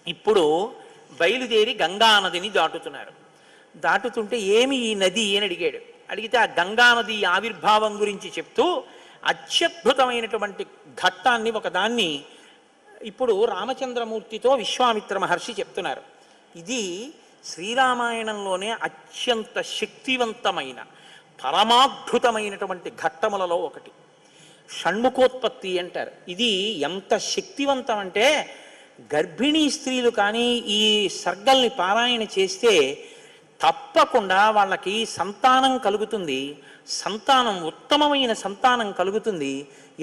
ఇప్పుడు బయలుదేరి గంగా నదిని దాటుతున్నారు. దాటుతుంటే ఏమి ఈ నది అని అడిగాడు. అడిగితే ఆ గంగా నది ఆవిర్భావం గురించి చెప్తూ అత్యద్భుతమైనటువంటి ఘట్టాన్ని ఒకదాన్ని ఇప్పుడు రామచంద్రమూర్తితో విశ్వామిత్ర మహర్షి చెప్తున్నారు. ఇది శ్రీరామాయణంలోనే అత్యంత శక్తివంతమైన పరమాద్భుతమైనటువంటి ఘట్టములలో ఒకటి. షణ్ముఖోత్పత్తి అంటారు. ఇది ఎంత శక్తివంతం అంటే గర్భిణీ స్త్రీలు కానీ ఈ సర్గల్ని పారాయణ చేస్తే తప్పకుండా వాళ్ళకి సంతానం కలుగుతుంది. సంతానం ఉత్తమమైన సంతానం కలుగుతుంది.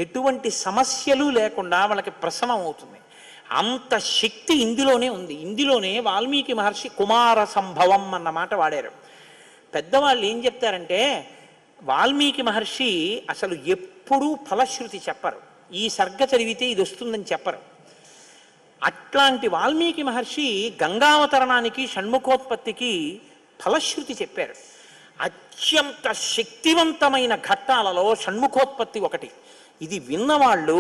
ఎటువంటి సమస్యలు లేకుండా వాళ్ళకి ప్రసవం అవుతుంది. అంత శక్తి ఇందులోనే ఉంది. ఇందులోనే వాల్మీకి మహర్షి కుమార సంభవం అన్న మాట వాడారు. పెద్దవాళ్ళు ఏం చెప్తారంటే వాల్మీకి మహర్షి అసలు ఎప్పుడూ ఫలశ్రుతి చెప్పరు. ఈ సర్గ చదివితే ఇది వస్తుందని చెప్పరు. అట్లాంటి వాల్మీకి మహర్షి గంగావతరణానికి షణ్ముఖోత్పత్తికి ఫలశ్రుతి చెప్పారు. అత్యంత శక్తివంతమైన ఘట్టాలలో షణ్ముఖోత్పత్తి ఒకటి. ఇది విన్నవాళ్ళు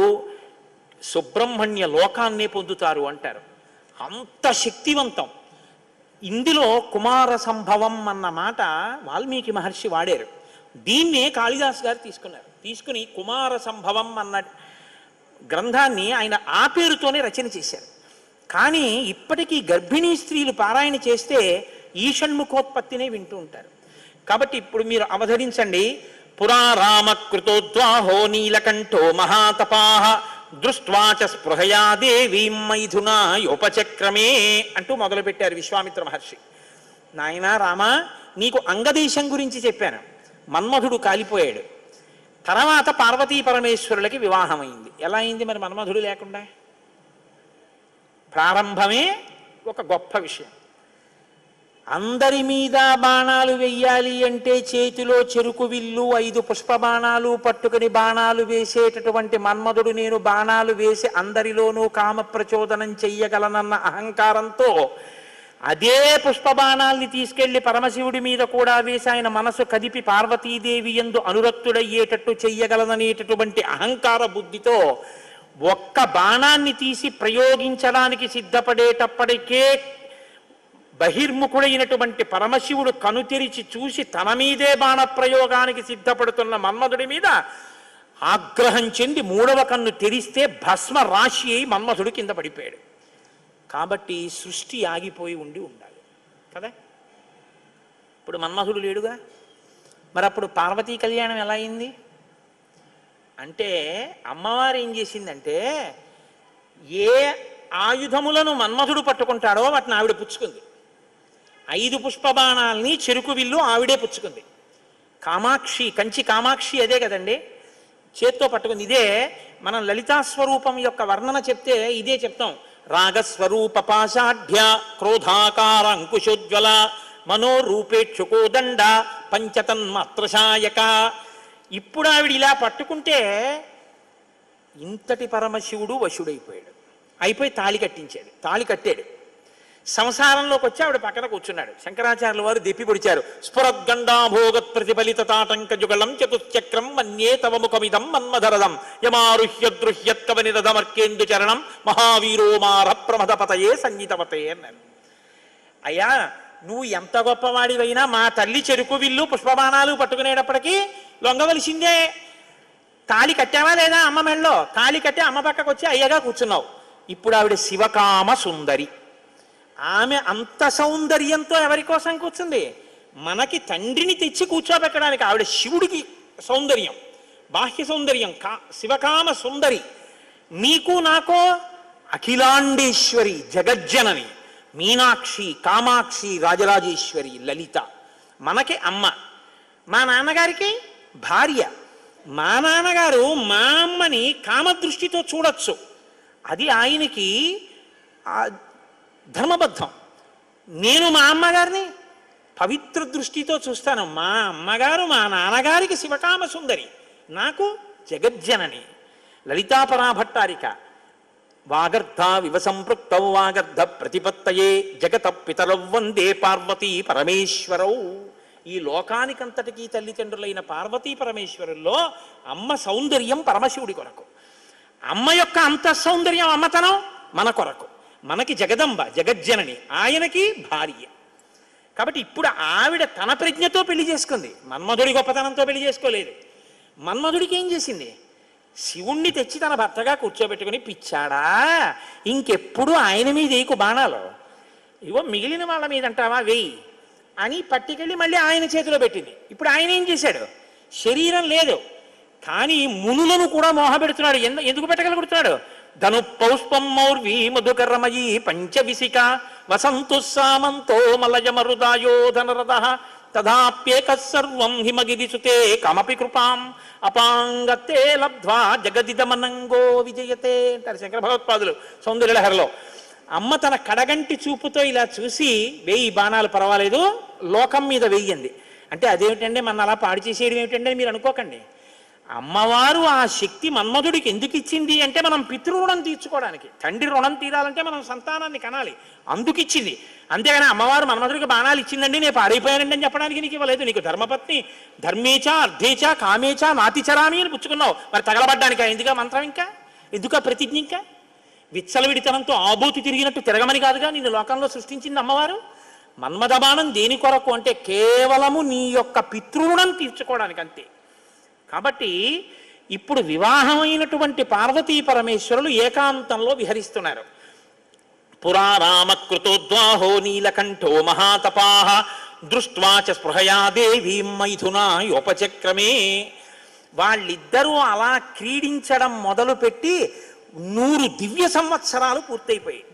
సుబ్రహ్మణ్య లోకాన్నే పొందుతారు అంటారు. అంత శక్తివంతం. ఇందులో కుమార సంభవం అన్న మాట వాల్మీకి మహర్షి వాడారు. దీన్నే కాళిదాస్ గారు తీసుకున్నారు. తీసుకుని కుమార సంభవం అన్న గ్రంథాన్ని ఆయన ఆ పేరుతోనే రచన చేశారు. కానీ ఇప్పటికీ గర్భిణీ స్త్రీలు పారాయణ చేస్తే ఈ షణ్ముఖోత్పత్తినే వింటూ ఉంటారు. కాబట్టి ఇప్పుడు మీరు అవధరించండి. పురా రామకృతోద్వాహో నీలకంఠో మహాతపాః దృష్ట్వాచ స్పృహయా దేవీం మైథునాయోపచక్రమే అంటూ మొదలుపెట్టారు విశ్వామిత్ర మహర్షి. నాయనా రామా, నీకు అంగదేశం గురించి చెప్పాను. మన్మధుడు కాలిపోయాడు. తర్వాత పార్వతీ పరమేశ్వరులకి వివాహం అయింది. ఎలా అయింది మరి మన్మధుడు లేకుండా? ప్రారంభమే ఒక గొప్ప విషయం. అందరి మీద బాణాలు వెయ్యాలి అంటే చేతిలో చెరుకు విల్లు 5 పుష్ప బాణాలు పట్టుకుని బాణాలు వేసేటటువంటి మన్మధుడు నేను బాణాలు వేసి అందరిలోనూ కామ ప్రచోదనం చెయ్యగలనన్న అహంకారంతో అదే పుష్పబాణాల్ని తీసుకెళ్లి పరమశివుడి మీద కూడా వేసి ఆయన మనసు కదిపి పార్వతీదేవి యందు అనురక్తుడయ్యేటట్టు చెయ్యగలననేటటువంటి అహంకార బుద్ధితో ఒక్క బాణాన్ని తీసి ప్రయోగించడానికి సిద్ధపడేటప్పటికే బహిర్ముఖుడైనటువంటి పరమశివుడు కనుతెరిచి చూసి తన మీదే బాణ ప్రయోగానికి సిద్ధపడుతున్న మన్మధుడి మీద ఆగ్రహం చెంది 3వ కన్ను తెరిస్తే భస్మ రాశి అయి మన్మధుడు కింద పడిపోయాడు. కాబట్టి సృష్టి ఆగిపోయి ఉండాలి కదా. ఇప్పుడు మన్మధుడు లేడుగా. మరి అప్పుడు పార్వతీ కళ్యాణం ఎలా అయింది అంటే అమ్మవారు ఏం చేసిందంటే ఏ ఆయుధములను మన్మధుడు పట్టుకుంటాడో వాటిని ఆవిడ పుచ్చుకుంది. 5 పుష్పబాణాలని చెరుకు విల్లు ఆవిడే పుచ్చుకుంది. కామాక్షి, కంచి కామాక్షి అదే కదండి, చేత్తో పట్టుకుంది. ఇదే మనం లలితాస్వరూపం యొక్క వర్ణన చెప్తే ఇదే చెప్తాం. రాగస్వరూప పాషాఢ్య క్రోధాకార అంకుశోజ్వల మనోరూపేక్షుకోదండ పంచతన్మాత్రశాయక. ఇప్పుడు ఆవిడ ఇలా పట్టుకుంటే ఇంతటి పరమశివుడు వశుడైపోయాడు. అయిపోయి తాళి కట్టించాడు. తాళి కట్టాడు. సంసారంలోకి వచ్చి ఆవిడ పక్కన కూర్చున్నాడు. శంకరాచార్యుల వారు దెప్పి పొడిచారు. స్ఫురద్గండాభోగత్ ప్రతిఫలిత తాటంక జుగళం చతుశ్చక్రం మన్యే తవ ముఖమిదం మన్మధరదం యమారుహ్యదృహ్యత్కవనిరదమర్కేందు చరణం మహావీరో మార ప్రమదపతయే సంగీతవతే అన్నారు. అయ్యా, నువ్వు ఎంత గొప్పవాడివైనా మా తల్లి చెరుకు విల్లు పుష్పబాణాలు పట్టుకునేటప్పటికీ లొంగవలసిందే. తాళి కట్టావా లేదా అమ్మ మెళ్ళలో? తాళి కట్టి అమ్మ పక్కకు వచ్చి అయ్యగా కూర్చున్నావు. ఇప్పుడు ఆవిడ శివకామ సుందరి. ఆమె అంత సౌందర్యంతో ఎవరి కోసం కూర్చుంది? మనకి తండ్రిని తెచ్చి కూర్చోబెట్టడానికి. ఆవిడ శివుడికి సౌందర్యం, బాహ్య సౌందర్యం, శివకామ సుందరి. నీకు నాకో అఖిలాండేశ్వరి, జగజ్జనని, మీనాక్షి, కామాక్షి, రాజరాజేశ్వరి, లలిత. మనకి అమ్మ, మా నాన్నగారికి భార్య. మా నాన్నగారు మా అమ్మని కామదృష్టితో చూడొచ్చు, అది ఆయనకి ధర్మబద్ధం. నేను మా అమ్మగారిని పవిత్ర దృష్టితో చూస్తాను. మా అమ్మగారు మా నాన్నగారికి శివకామ సుందరి, నాకు జగజ్జనని. లలితాపరాభట్టారిక వాగర్ధ వివసంపృక్తౌ వాగర్ధ ప్రతిపత్తయే జగత పితరౌ వందే పార్వతీ పరమేశ్వరౌ. ఈ లోకానికంతటికీ తల్లిదండ్రులైన పార్వతీ పరమేశ్వరుల్లో అమ్మ సౌందర్యం పరమశివుడి కొరకు, అమ్మ యొక్క అంత సౌందర్యం అమ్మతనం మన కొరకు. మనకి జగదంబ జగజ్జనని, ఆయనకి భార్య. కాబట్టి ఇప్పుడు ఆవిడ తన ప్రజ్ఞతో పెళ్లి చేసుకుంది, మన్మధుడి గొప్పతనంతో పెళ్లి చేసుకోలేదు. మన్మధుడికి ఏం చేసింది? శివుణ్ణి తెచ్చి తన భర్తగా కూర్చోబెట్టుకుని, పిచ్చాడా ఇంకెప్పుడు ఆయన మీద వేయకు బాణాలు, ఇవో మిగిలిన వాళ్ళ మీద అంటావా వెయ్యి అని పట్టుకెళ్ళి మళ్ళీ ఆయన చేతిలో పెట్టింది. ఇప్పుడు ఆయన ఏం చేశాడు? శరీరం లేదు కానీ మునులను కూడా మోహపెడుతున్నాడు. ఎందుకు పెట్టగలుగుతున్నాడు? ధను పౌష్పం మౌర్వీ మధుకరమయీ పంచవిశిక వసంతు సామంతో మలయమరుదాయో ధనరథ తదాప్యేక సర్వం హిమగిరిసుతే కమపి కృపాం అపాంగతే లబ్ధ్వా జగదిదమనంగో విజయతే అంటారు శంకర భగవత్పాదులు సౌందర్యలహరిలో. అమ్మ తన కడగంటి చూపుతో ఇలా చూసి, వెయ్యి బాణాలు పర్వాలేదు, లోకం మీద వెయ్యింది అంటే అదేమిటండి మన అలా పాడు చేసేయడం ఏమిటండి మీరు అనుకోకండి. అమ్మవారు ఆ శక్తి మన్మధుడికి ఎందుకు ఇచ్చింది అంటే మనం పితృరుణం తీర్చుకోవడానికి. తండ్రి రుణం తీరాలంటే మనం సంతానాన్ని కనాలి, అందుకు ఇచ్చింది. అంతేగాని అమ్మవారు మన్మధుడికి బాణాలు ఇచ్చిందండి నేను పాడైపోయానండి అని చెప్పడానికి నీకు ఇవ్వలేదు. నీకు ధర్మపత్ని ధర్మేచ అర్ధేచ కామేచ నాతిచరామి అని పుచ్చుకున్నావు, మరి తగలబడ్డానికా ఎందుక మంత్రం, ఇంకా ఎందుక ప్రతిజ్ఞ, ఇంకా విచ్చలవిడితనంతో ఆబోతి తిరిగినట్టు తిరగమని కాదుగా నిన్ను లోకంలో సృష్టించింది అమ్మవారు. మన్మథ బాణం దేని కొరకు అంటే కేవలము నీ యొక్క పితృరుణం తీర్చుకోవడానికి అంతే. కాబట్టి ఇప్పుడు వివాహమైనటువంటి పార్వతీ పరమేశ్వరులు ఏకాంతంలో విహరిస్తున్నారు. పురారామకృతోద్వాహో నీలకంఠో మహాతపాః దృష్ట్వా చ స్పృహయా దేవీం మైథునాయోపచక్రమే. వాళ్ళిద్దరూ అలా క్రీడించడం మొదలుపెట్టి 100 దివ్య సంవత్సరాలు పూర్తయిపోయాయి.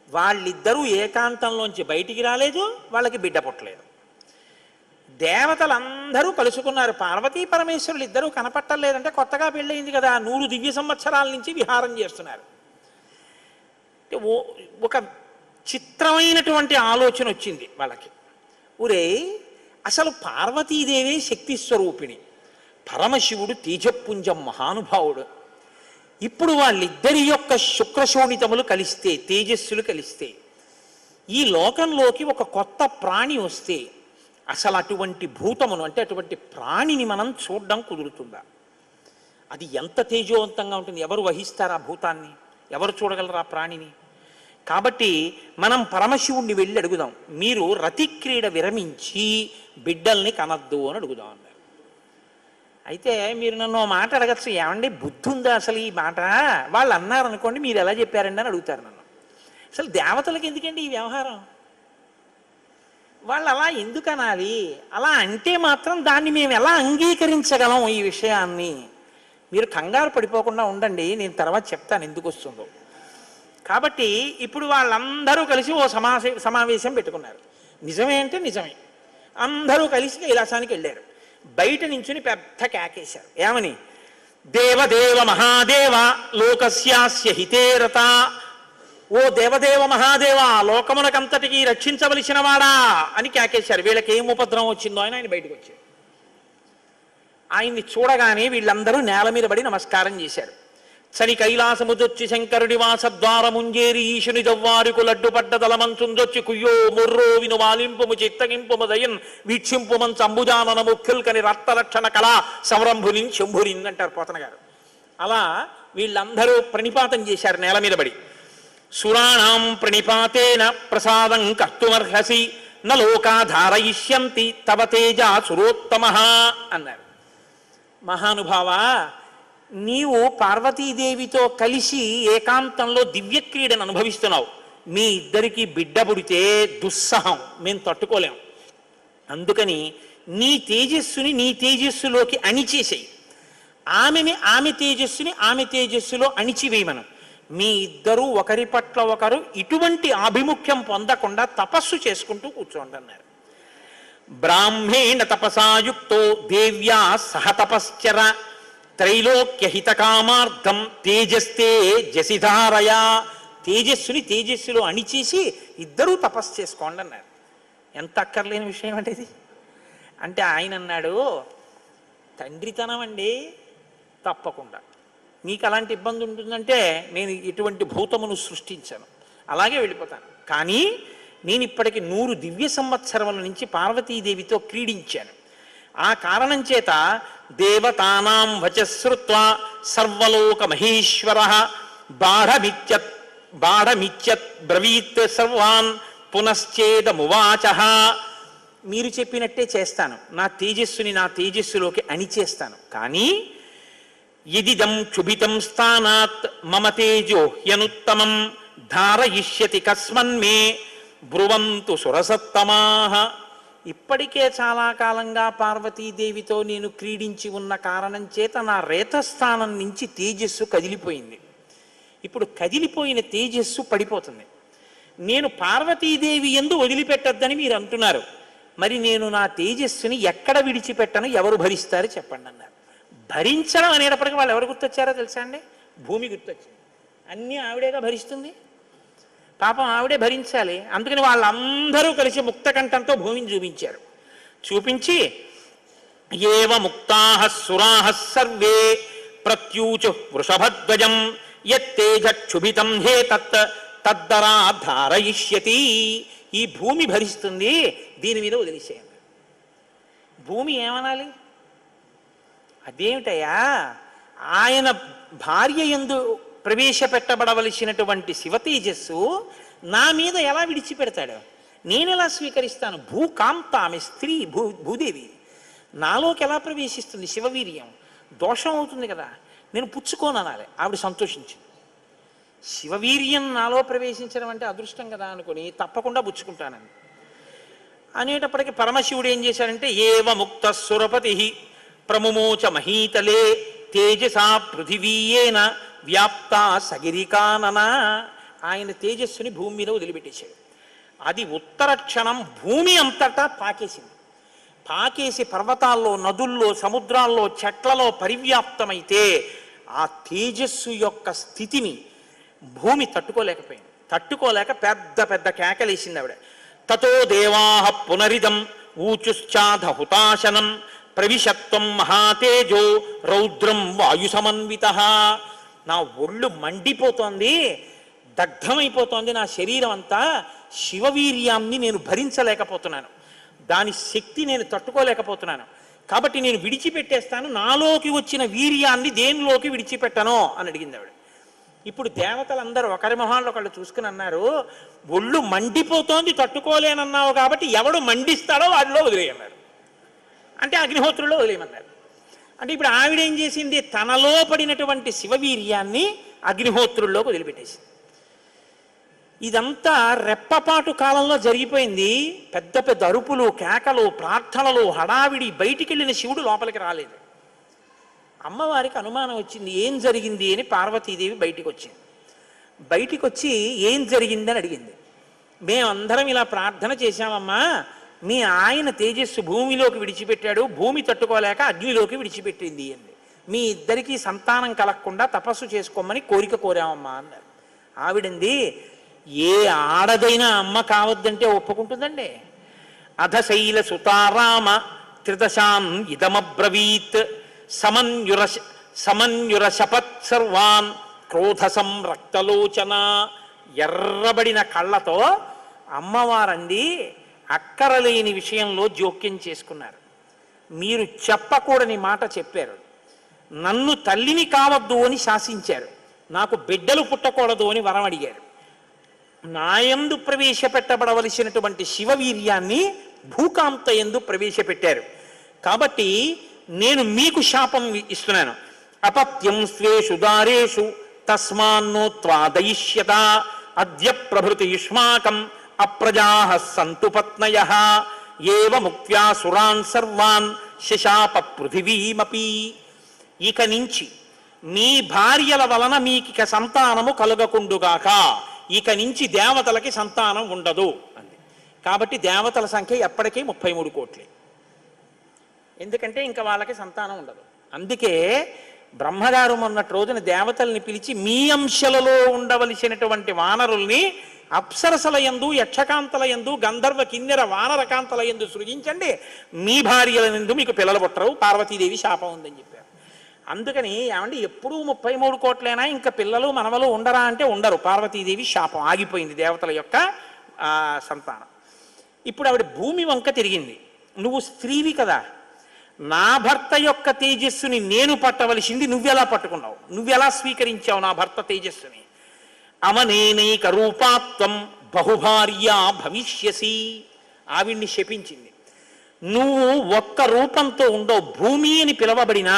వాళ్ళిద్దరూ ఏకాంతంలోంచి బయటికి రాలేదు, వాళ్ళకి బిడ్డ పుట్టలేదు. దేవతలందరూ కలుసుకున్నారు, పార్వతీ పరమేశ్వరులు ఇద్దరూ కనపట్టలేదంటే కొత్తగా పెళ్ళయింది కదా, 100 దివ్య సంవత్సరాల నుంచి విహారం చేస్తున్నారు. ఒక చిత్రమైనటువంటి ఆలోచన వచ్చింది వాళ్ళకి. ఒరే, అసలు పార్వతీదేవే శక్తి స్వరూపిణి, పరమశివుడు తేజపుంజం మహానుభావుడు. ఇప్పుడు వాళ్ళిద్దరి యొక్క శుక్రశోణితములు కలిస్తే, తేజస్సులు కలిస్తే, ఈ లోకంలోకి ఒక కొత్త ప్రాణి వస్తే అసలు అటువంటి భూతమును అంటే అటువంటి ప్రాణిని మనం చూడడం కుదురుతుందా? అది ఎంత తేజోవంతంగా ఉంటుంది, ఎవరు వహిస్తారు ఆ భూతాన్ని, ఎవరు చూడగలరు ఆ ప్రాణిని? కాబట్టి మనం పరమశివుణ్ణి వెళ్ళి అడుగుదాం, మీరు రతిక్రీడ విరమించి బిడ్డల్ని కనద్దు అని అడుగుదాం అన్నారు. అయితే మీరు నన్ను మాట అడగచ్చు, ఏమండి బుద్ధి ఉందా అసలు ఈ మాట? వాళ్ళు అన్నారు అనుకోండి, మీరు ఎలా చెప్పారండి అని అడుగుతారు నన్ను. అసలు దేవతలకు ఎందుకండి ఈ వ్యవహారం? వాళ్ళు అలా ఎందుకు అనాలి? అలా అంటే మాత్రం దాన్ని మేము ఎలా అంగీకరించగలం ఈ విషయాన్ని? మీరు కంగారు పడిపోకుండా ఉండండి, నేను తర్వాత చెప్తాను ఎందుకు వస్తుందో. కాబట్టి ఇప్పుడు వాళ్ళందరూ కలిసి ఓ సమావేశం పెట్టుకున్నారు. నిజమే అంటే నిజమే, అందరూ కలిసి కైలాసానికి వెళ్ళారు. బయట నించుని పెద్ద కేకేశారు, ఏమని? దేవదేవ మహాదేవ లోకస్యాస్య హితేరత. ఓ దేవదేవ మహాదేవ, లోకమునకంతటికి రక్షించవలసిన వాడా అని కేకేశారు. వీళ్ళకి ఏం ఉపద్రవం వచ్చిందో ఆయన బయటకు వచ్చారు. ఆయన్ని చూడగానే వీళ్ళందరూ నేల మీద పడి నమస్కారం చేశారు. చని కైలాసముదొచ్చి శంకరుడి వాసద్వారముంజేరి ఈశుని జవ్వారుకు లడ్డుపడ్డ దళమంచుందొచ్చి కుయ్యో ముర్రో విను వాలింపుము చిత్తగింపుము దయన్ వీక్షింపుమన్ సంబుజానన ముఖ్యుల్కని రక్తరక్షణ కళా సంరంభునిన్ శంభునిన్ అంటారు పోతన గారు. అలా వీళ్ళందరూ ప్రణిపాతం చేశారు నేల మీద పడి. సురాణం ప్రణిపాతేన ప్రసాదం కర్తుమర్హసి నలోకాధారయిష్యంతి తవ తేజ సురోత్తమః అన్నారు. మహానుభావా, నీవు పార్వతీదేవితో కలిసి ఏకాంతంలో దివ్యక్రీడను అనుభవిస్తున్నావు. మీ ఇద్దరికి బిడ్డ పుడితే దుస్సహం, మేము తట్టుకోలేం. అందుకని నీ తేజస్సుని నీ తేజస్సులోకి అణిచేసేయి, ఆమె తేజస్సుని ఆమె తేజస్సులో అణిచివేయమను. మీ ఇద్దరూ ఒకరి పట్ల ఒకరు ఇటువంటి ఆభిముఖ్యం పొందకుండా తపస్సు చేసుకుంటూ కూర్చోండి అన్నారు. బ్రాహ్మేణ తపసాయుక్తో దేవ్యా సహ తపశ్చర త్రైలోక్యహిత కామార్థం తేజస్తే జసిధారయా. తేజస్సుని తేజస్సులో అణిచేసి ఇద్దరూ తపస్సు చేసుకోండి అన్నారు. ఎంత అక్కర్లేని విషయం అంటే ఇది. అంటే ఆయన అన్నాడు, తండ్రితనం అండి, తప్పకుండా మీకు అలాంటి ఇబ్బంది ఉంటుందంటే నేను ఇటువంటి భూతమును సృష్టించాను, అలాగే వెళ్ళిపోతాను. కానీ నేను ఇప్పటికి 100 దివ్య సంవత్సరముల నుంచి పార్వతీదేవితో క్రీడించాను. ఆ కారణం చేత దేవతానాం వచశ్రుత్వా సర్వలోక మహేశ్వర బాఢమిత్యత్ బ్రవీత్ సర్వాన్ పునశ్చేదమువాచ. మీరు చెప్పినట్టే చేస్తాను, నా తేజస్సుని నా తేజస్సులోకి అణిచేస్తాను. కానీ యదిదం క్షుభితం స్థానాత్ మమ తేజో హ్యనుత్తమం ధారయిష్యతి కస్మన్మే బ్రువంతు సురసత్తమాః. ఇప్పటికే చాలా కాలంగా పార్వతీదేవితో నేను క్రీడించి ఉన్న కారణం చేత నా రేతస్థానం నుంచి తేజస్సు కదిలిపోయింది. ఇప్పుడు కదిలిపోయిన తేజస్సు పడిపోతుంది. నేను పార్వతీదేవి యందు వదిలిపెట్టద్దని మీరు అంటున్నారు. మరి నేను నా తేజస్సుని ఎక్కడ విడిచిపెట్టను, ఎవరు భరిస్తారు చెప్పండి అన్నారు. భరించడం అనేటప్పటికీ వాళ్ళు ఎవరు గుర్తొచ్చారో తెలుసా అండి? భూమి గుర్తొచ్చింది. అన్నీ ఆవిడేగా భరిస్తుంది, పాపం ఆవిడే భరించాలి. అందుకని వాళ్ళందరూ కలిసి ముక్తకంఠంతో భూమిని చూపించారు. చూపించి ఏవ ముక్తాః సురాః సర్వే ప్రత్యూచు వృషభధ్వజం యత్తేజక్షుభితం హే తత్ తద్దరా ధారయిష్యతి. ఈ భూమి భరిస్తుంది, దీని మీద వదిలేసేయండి. భూమి ఏమనాలి? అదేమిటయ్యా, ఆయన భార్య యందు ప్రవేశపెట్టబడవలసినటువంటి శివతేజస్సు నా మీద ఎలా విడిచిపెడతాడు? నేను ఎలా స్వీకరిస్తాను? భూకాంత, ఆమె స్త్రీ, భూదేవి నాలోకి ఎలా ప్రవేశిస్తుంది? శివవీర్యం దోషం అవుతుంది కదా, నేను పుచ్చుకోననాలి. ఆవిడ సంతోషించింది. శివవీర్యం నాలో ప్రవేశించడం అంటే అదృష్టం కదా అనుకుని తప్పకుండా పుచ్చుకుంటానని అనేటప్పటికీ పరమశివుడు ఏం చేశాడంటే ఏవ ముక్త సురపతి ప్రముమోచ మహీతలే తేజసా పృథివీయేన వ్యాప్త సగిరికానన. ఆయన తేజస్సుని భూమి మీద వదిలిపెట్టేశాడు. అది ఉత్తర క్షణం భూమి అంతటా పాకేసింది. పాకేసి పర్వతాల్లో, నదుల్లో, సముద్రాల్లో, చెట్లలో పరివ్యాప్తమైతే ఆ తేజస్సు యొక్క స్థితిని భూమి తట్టుకోలేకపోయింది. తట్టుకోలేక పెద్ద పెద్ద కేకలేసింది ఆవిడ. తతో దేవాః పునరిదం ఊచుశ్చాధ హుతాశనం ప్రవిశత్వం మహాతేజో రౌద్రం వాయు సమన్వితః. నా ఒళ్ళు మండిపోతోంది, దగ్ధమైపోతోంది నా శరీరం అంతా. శివవీర్యాన్ని నేను భరించలేకపోతున్నాను, దాని శక్తి నేను తట్టుకోలేకపోతున్నాను. కాబట్టి నేను విడిచిపెట్టేస్తాను, నాలోకి వచ్చిన వీర్యాన్ని దేనిలోకి విడిచిపెట్టను అని అడిగింది ఆవిడ. ఇప్పుడు దేవతలందరూ ఒకరి మొహాల్లో ఒకళ్ళు చూసుకుని అన్నారు, ఒళ్ళు మండిపోతోంది తట్టుకోలేనన్నావు కాబట్టి ఎవడు మండిస్తాడో వాడిలో వదిలేయన్నారు. అంటే అగ్నిహోత్రుల్లో వదిలేయమన్నారు. అంటే ఇప్పుడు ఆవిడేం చేసింది? తనలో పడినటువంటి శివవీర్యాన్ని అగ్నిహోత్రుల్లోకి వదిలిపెట్టేసింది. ఇదంతా రెప్పపాటు కాలంలో జరిగిపోయింది. పెద్ద పెద్ద అరుపులు, కేకలు, ప్రార్థనలు, హడావిడి. బయటికి వెళ్ళిన శివుడు లోపలికి రాలేదు. అమ్మవారికి అనుమానం వచ్చింది, ఏం జరిగింది అని. పార్వతీదేవి బయటికి వచ్చింది. బయటికి వచ్చి ఏం జరిగిందని అడిగింది. మేమందరం ఇలా ప్రార్థన చేశామమ్మా, మీ ఆయన తేజస్సు భూమిలోకి విడిచిపెట్టాడు, భూమి తట్టుకోలేక అగ్నిలోకి విడిచిపెట్టింది అంది. మీ ఇద్దరికీ సంతానం కలగకుండా తపస్సు చేసుకోమని కోరిక కోరామమ్మా అన్నారు. ఆవిడంది, ఏ ఆడదైనా అమ్మ కావద్దంటే ఒప్పుకుంటుందండి. అధశైల సుతారామ త్రిదశాం ఇదమబ్రవీత్ సమన్యుర శపత్ సర్వాన్ క్రోధ సంరక్తలోచన. ఎర్రబడిన కళ్ళతో అమ్మవారంది, అక్కరలేని విషయంలో జోక్యం చేసుకున్నారు. మీరు చెప్పకూడని మాట చెప్పారు. నన్ను తల్లిని కావద్దు అని శాసించారు. నాకు బిడ్డలు పుట్టకూడదు అని వరం అడిగారు. నాయందు ప్రవేశపెట్టబడవలసినటువంటి శివవీర్యాన్ని భూకాంత యందు ప్రవేశపెట్టారు. కాబట్టి నేను మీకు శాపం ఇస్తున్నాను. అపత్యం స్వేషు దారేషు తస్మాన్నో త్వాదయిష్యత అద్య ప్రభృతి యుష్మాకం అప్రజాః సంతు పత్నయః ఏవ ముక్త్యా సురాన్ సర్వాన్ శశాప పృథివీమపి. ఇక నుంచి మీ భార్యల వలన మీకిక సంతానము కలుగకుండుగాక. ఇక నుంచి దేవతలకి సంతానం ఉండదు అంది. కాబట్టి దేవతల సంఖ్య ఎప్పటికీ 33 కోట్లే. ఎందుకంటే ఇంకా వాళ్ళకి సంతానం ఉండదు. అందుకే బ్రహ్మగారు మొన్నటి రోజున దేవతల్ని పిలిచి, మీ అంశలలో ఉండవలసినటువంటి వానరుల్ని అప్సరసల యందు, యక్షకాంతల యందు, గంధర్వ కిన్నెర వానరకాంతల యందు సృజించండి, మీ భార్యల యందు మీకు పిల్లలు పుట్టరు, పార్వతీదేవి శాపం ఉందని చెప్పారు. అందుకని ఏమండి, ఎప్పుడూ 33 కోట్లైనా ఇంకా పిల్లలు మనవలు ఉండరా అంటే ఉండరు. పార్వతీదేవి శాపం ఆగిపోయింది, దేవతల యొక్క సంతానం. ఇప్పుడు ఆవిడ భూమి వంక తిరిగింది. నువ్వు స్త్రీవి కదా, నా భర్త యొక్క తేజస్సుని నేను పట్టవలసింది నువ్వెలా పట్టుకున్నావు, నువ్వెలా స్వీకరించావు నా భర్త తేజస్సుని అవనేనైక రూపాత్వం బహుభార్యా భవిష్యసి. ఆవిడ్ని శపించింది. నువ్వు ఒక్క రూపంతో ఉండవు, భూమి అని పిలవబడినా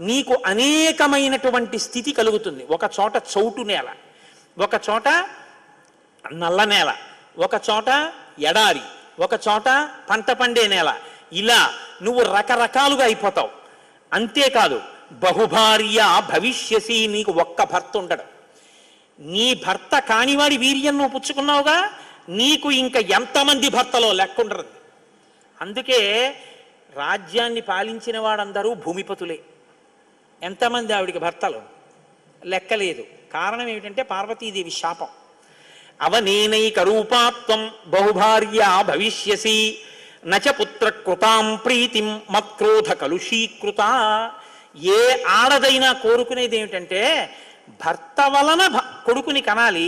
నీకు అనేకమైనటువంటి స్థితి కలుగుతుంది. ఒక చోట చౌటు నేల, ఒక చోట నల్ల నేల, ఒక చోట ఎడారి, ఒక చోట పంట పండే నేల. ఇలా నువ్వు రకరకాలుగా అయిపోతావు. అంతేకాదు బహుభార్య భవిష్యసి, నీకు ఒక్క భర్త ఉండడు. నీ భర్త కానివాడి వీర్యం నువ్వు పుచ్చుకున్నావుగా, నీకు ఇంకా ఎంతమంది భర్తలో లెక్క ఉండరు. అందుకే రాజ్యాన్ని పాలించిన వాడందరూ భూమిపతులే. ఎంతమంది ఆవిడికి భర్తలు లెక్కలేదు. కారణం ఏమిటంటే పార్వతీదేవి శాపం. అవనేనైక రూపాత్వం బహుభార్యా భవిష్యసి నచ పుత్ర కృతాం ప్రీతిం మత్క్రోధ కలుషీకృత. ఏ ఆడదైనా కోరుకునేది ఏమిటంటే భర్త వలన కొడుకుని కనాలి,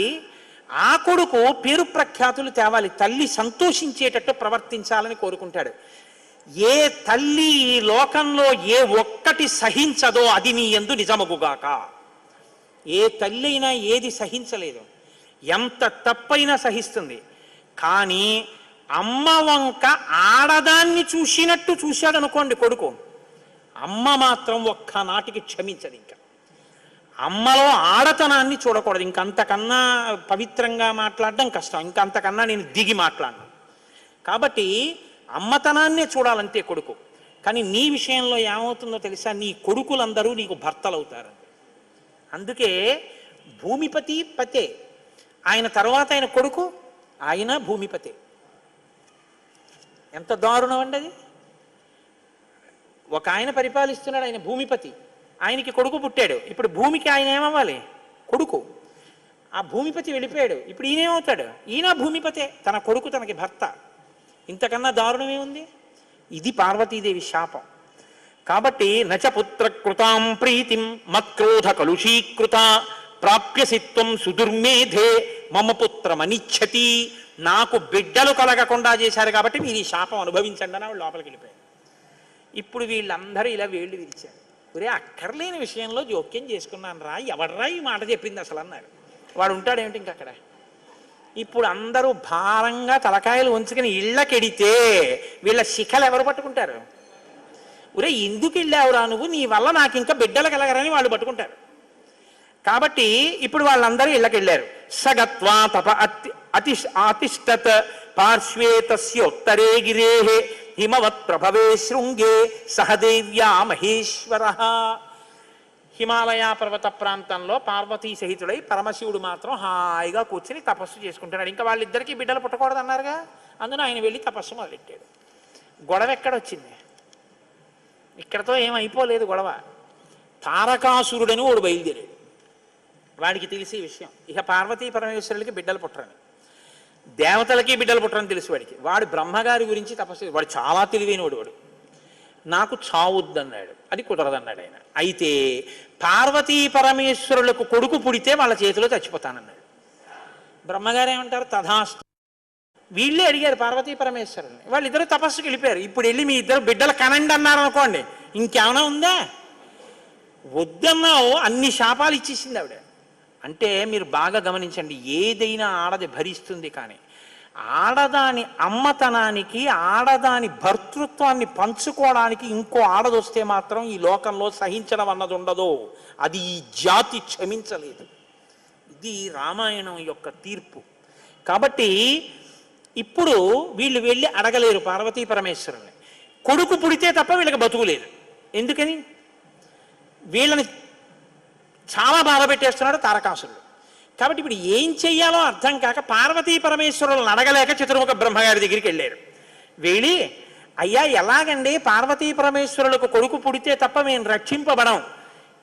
ఆ కొడుకు పేరు ప్రఖ్యాతులు తేవాలి, తల్లి సంతోషించేటట్టు ప్రవర్తించాలని కోరుకుంటాడు. ఏ తల్లి ఈ లోకంలో ఏ ఒక్కటి సహించదో అది నీ యందు నిజమగుగాక. ఏ తల్లి అయినా ఏది సహించలేదు, ఎంత తప్పైనా సహిస్తుంది. కానీ అమ్మ వంక ఆడదాన్ని చూసినట్టు చూశాడు అనుకోండి కొడుకు, అమ్మ మాత్రం ఒక్కనాటికి క్షమించదు. ఇంకా అమ్మలో ఆడతనాన్ని చూడకూడదు. ఇంకంతకన్నా పవిత్రంగా మాట్లాడడం కష్టం, ఇంకంతకన్నా నేను దిగి మాట్లాడను. కాబట్టి అమ్మతనాన్నే చూడాలంతే కొడుకు. కానీ నీ విషయంలో ఏమవుతుందో తెలుసా, నీ కొడుకులందరూ నీకు భర్తలు అవుతారు. అందుకే భూమిపతి పతే, ఆయన తర్వాత ఆయన కొడుకు, ఆయన భూమిపతే. ఎంత దారుణం అండి అది. ఒక ఆయన పరిపాలిస్తున్నాడు, ఆయన భూమిపతి, ఆయనకి కొడుకు పుట్టాడు. ఇప్పుడు భూమికి ఆయన ఏమవ్వాలి? కొడుకు. ఆ భూమిపతి వెళ్ళిపోయాడు, ఇప్పుడు ఈయనేమవుతాడు? ఈయన భూమిపతే, తన కొడుకు తనకి భర్త. ఇంతకన్నా దారుణమే ఉంది? ఇది పార్వతీదేవి శాపం. కాబట్టి నచ పుత్ర కృతాం ప్రీతిం మత్క్రోధ కలుషీకృత ప్రాప్యసిత్వం సుదుర్మేధే మమ పుత్రమనిచ్చతి. నాకు బిడ్డలు కలగకుండా చేశారు కాబట్టి మీరు ఈ శాపం అనుభవించండి అని లోపలికి వెళ్ళిపోయారు. ఇప్పుడు వీళ్ళందరూ ఇలా వేళ్ళు విరిచారు. ఒరే అక్కర్లేని విషయంలో జోక్యం చేసుకున్నాను రా, ఎవడరా ఈ మాట చెప్పింది అసలు అన్నారు. వాడు ఉంటాడేమిటి ఇంకక్కడ. ఇప్పుడు అందరూ భారంగా తలకాయలు ఉంచుకుని ఇళ్ళకెడితే వీళ్ళ శిఖలు ఎవరు పట్టుకుంటారు? ఒరే ఎందుకు వెళ్ళావురా నువ్వు, నీ వల్ల నాకు ఇంకా బిడ్డలు కలగరని వాళ్ళు పట్టుకుంటారు. కాబట్టి ఇప్పుడు వాళ్ళందరూ ఇళ్ళకి వెళ్ళారు. సగత్వా తప అతిష్టత్ పార్శ్వే తస్యోత్తరే గిరే హిమవత్ ప్రభవే శృంగే సహదేవ్యా మహేశ్వర. హిమాలయ పర్వత ప్రాంతంలో పార్వతీ సహితుడై పరమశివుడు మాత్రం హాయిగా కూర్చుని తపస్సు చేసుకుంటున్నాడు. ఇంకా వాళ్ళిద్దరికీ బిడ్డలు పుట్టకూడదు అన్నారుగా, అందులో ఆయన వెళ్ళి తపస్సు మొదలెట్టాడు. గొడవ ఎక్కడొచ్చింది? ఇక్కడతో ఏమైపోలేదు గొడవ. తారకాసురుడని వాడు బయలుదేరాడు. వాడికి తెలిసే విషయం, ఇక పార్వతీ పరమేశ్వరులకి బిడ్డలు పుట్టరని, దేవతలకి బిడ్డలు పుట్టరని తెలుసు వాడికి. వాడు బ్రహ్మగారి గురించి తపస్సు, వాడు చాలా తెలివైనవాడు. వాడు నాకు చావుద్దన్నాడు, అది కుదరదన్నాడు ఆయన. అయితే పార్వతీ పరమేశ్వరులకు కొడుకు పుడితే వాళ్ళ చేతిలో చచ్చిపోతానన్నాడు. బ్రహ్మగారు ఏమంటారు? తథాస్తు. వీళ్ళే అడిగారు పార్వతీ పరమేశ్వరుల్ని, వాళ్ళిద్దరూ తపస్సుకి వెళ్ళిపోయారు. ఇప్పుడు వెళ్ళి మీ ఇద్దరు బిడ్డలు కనండి అన్నారు అనుకోండి, ఇంకేమైనా ఉందా? వద్దన్నావు, అన్ని శాపాలు ఇచ్చేసింది ఆవిడ. అంటే మీరు బాగా గమనించండి, ఏదైనా ఆడది భరిస్తుంది, కానీ ఆడదాని అమ్మతనానికి, ఆడదాని భర్తృత్వాన్ని పంచుకోవడానికి ఇంకో ఆడదొస్తే మాత్రం ఈ లోకంలో సహించడం అన్నది ఉండదు. అది ఈ జాతి క్షమించలేదు. ఇది రామాయణం యొక్క తీర్పు. కాబట్టి ఇప్పుడు వీళ్ళు వెళ్ళి అడగలేరు పార్వతీ పరమేశ్వరుని. కొడుకు పుడితే తప్ప వీళ్ళకి బతుకులేదు. ఎందుకని? వీళ్ళని చాలా బాధ పెట్టేస్తున్నాడు తారకాసురుడు. కాబట్టి ఇప్పుడు ఏం చెయ్యాలో అర్థం కాక పార్వతీ పరమేశ్వరులను అడగలేక చతుర్ముఖ బ్రహ్మగారి దగ్గరికి వెళ్ళారు. వెళ్ళి, అయ్యా ఎలాగండి పార్వతీ పరమేశ్వరులకు కొడుకు పుడితే తప్ప మేము రక్షింపబడం,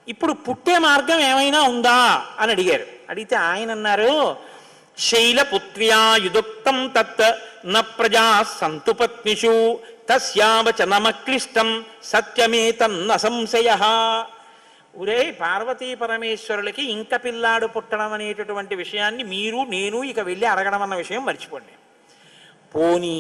ఇప్పుడు పుట్టే మార్గం ఏమైనా ఉందా అని అడిగారు. అడిగితే ఆయన అన్నారు, శైలపుత్ర్యా యుదుక్తం తత్ న ప్రజా సంతు పత్నిషు తస్యావచనమక్లిష్టం సత్యమేతన్న సంశయః. ఒరే పార్వతీ పరమేశ్వరులకి ఇంక పిల్లాడు పుట్టడం అనేటటువంటి విషయాన్ని మీరు నేను ఇక వెళ్ళి అడగడం అన్న విషయం మర్చిపోండి. పోనీ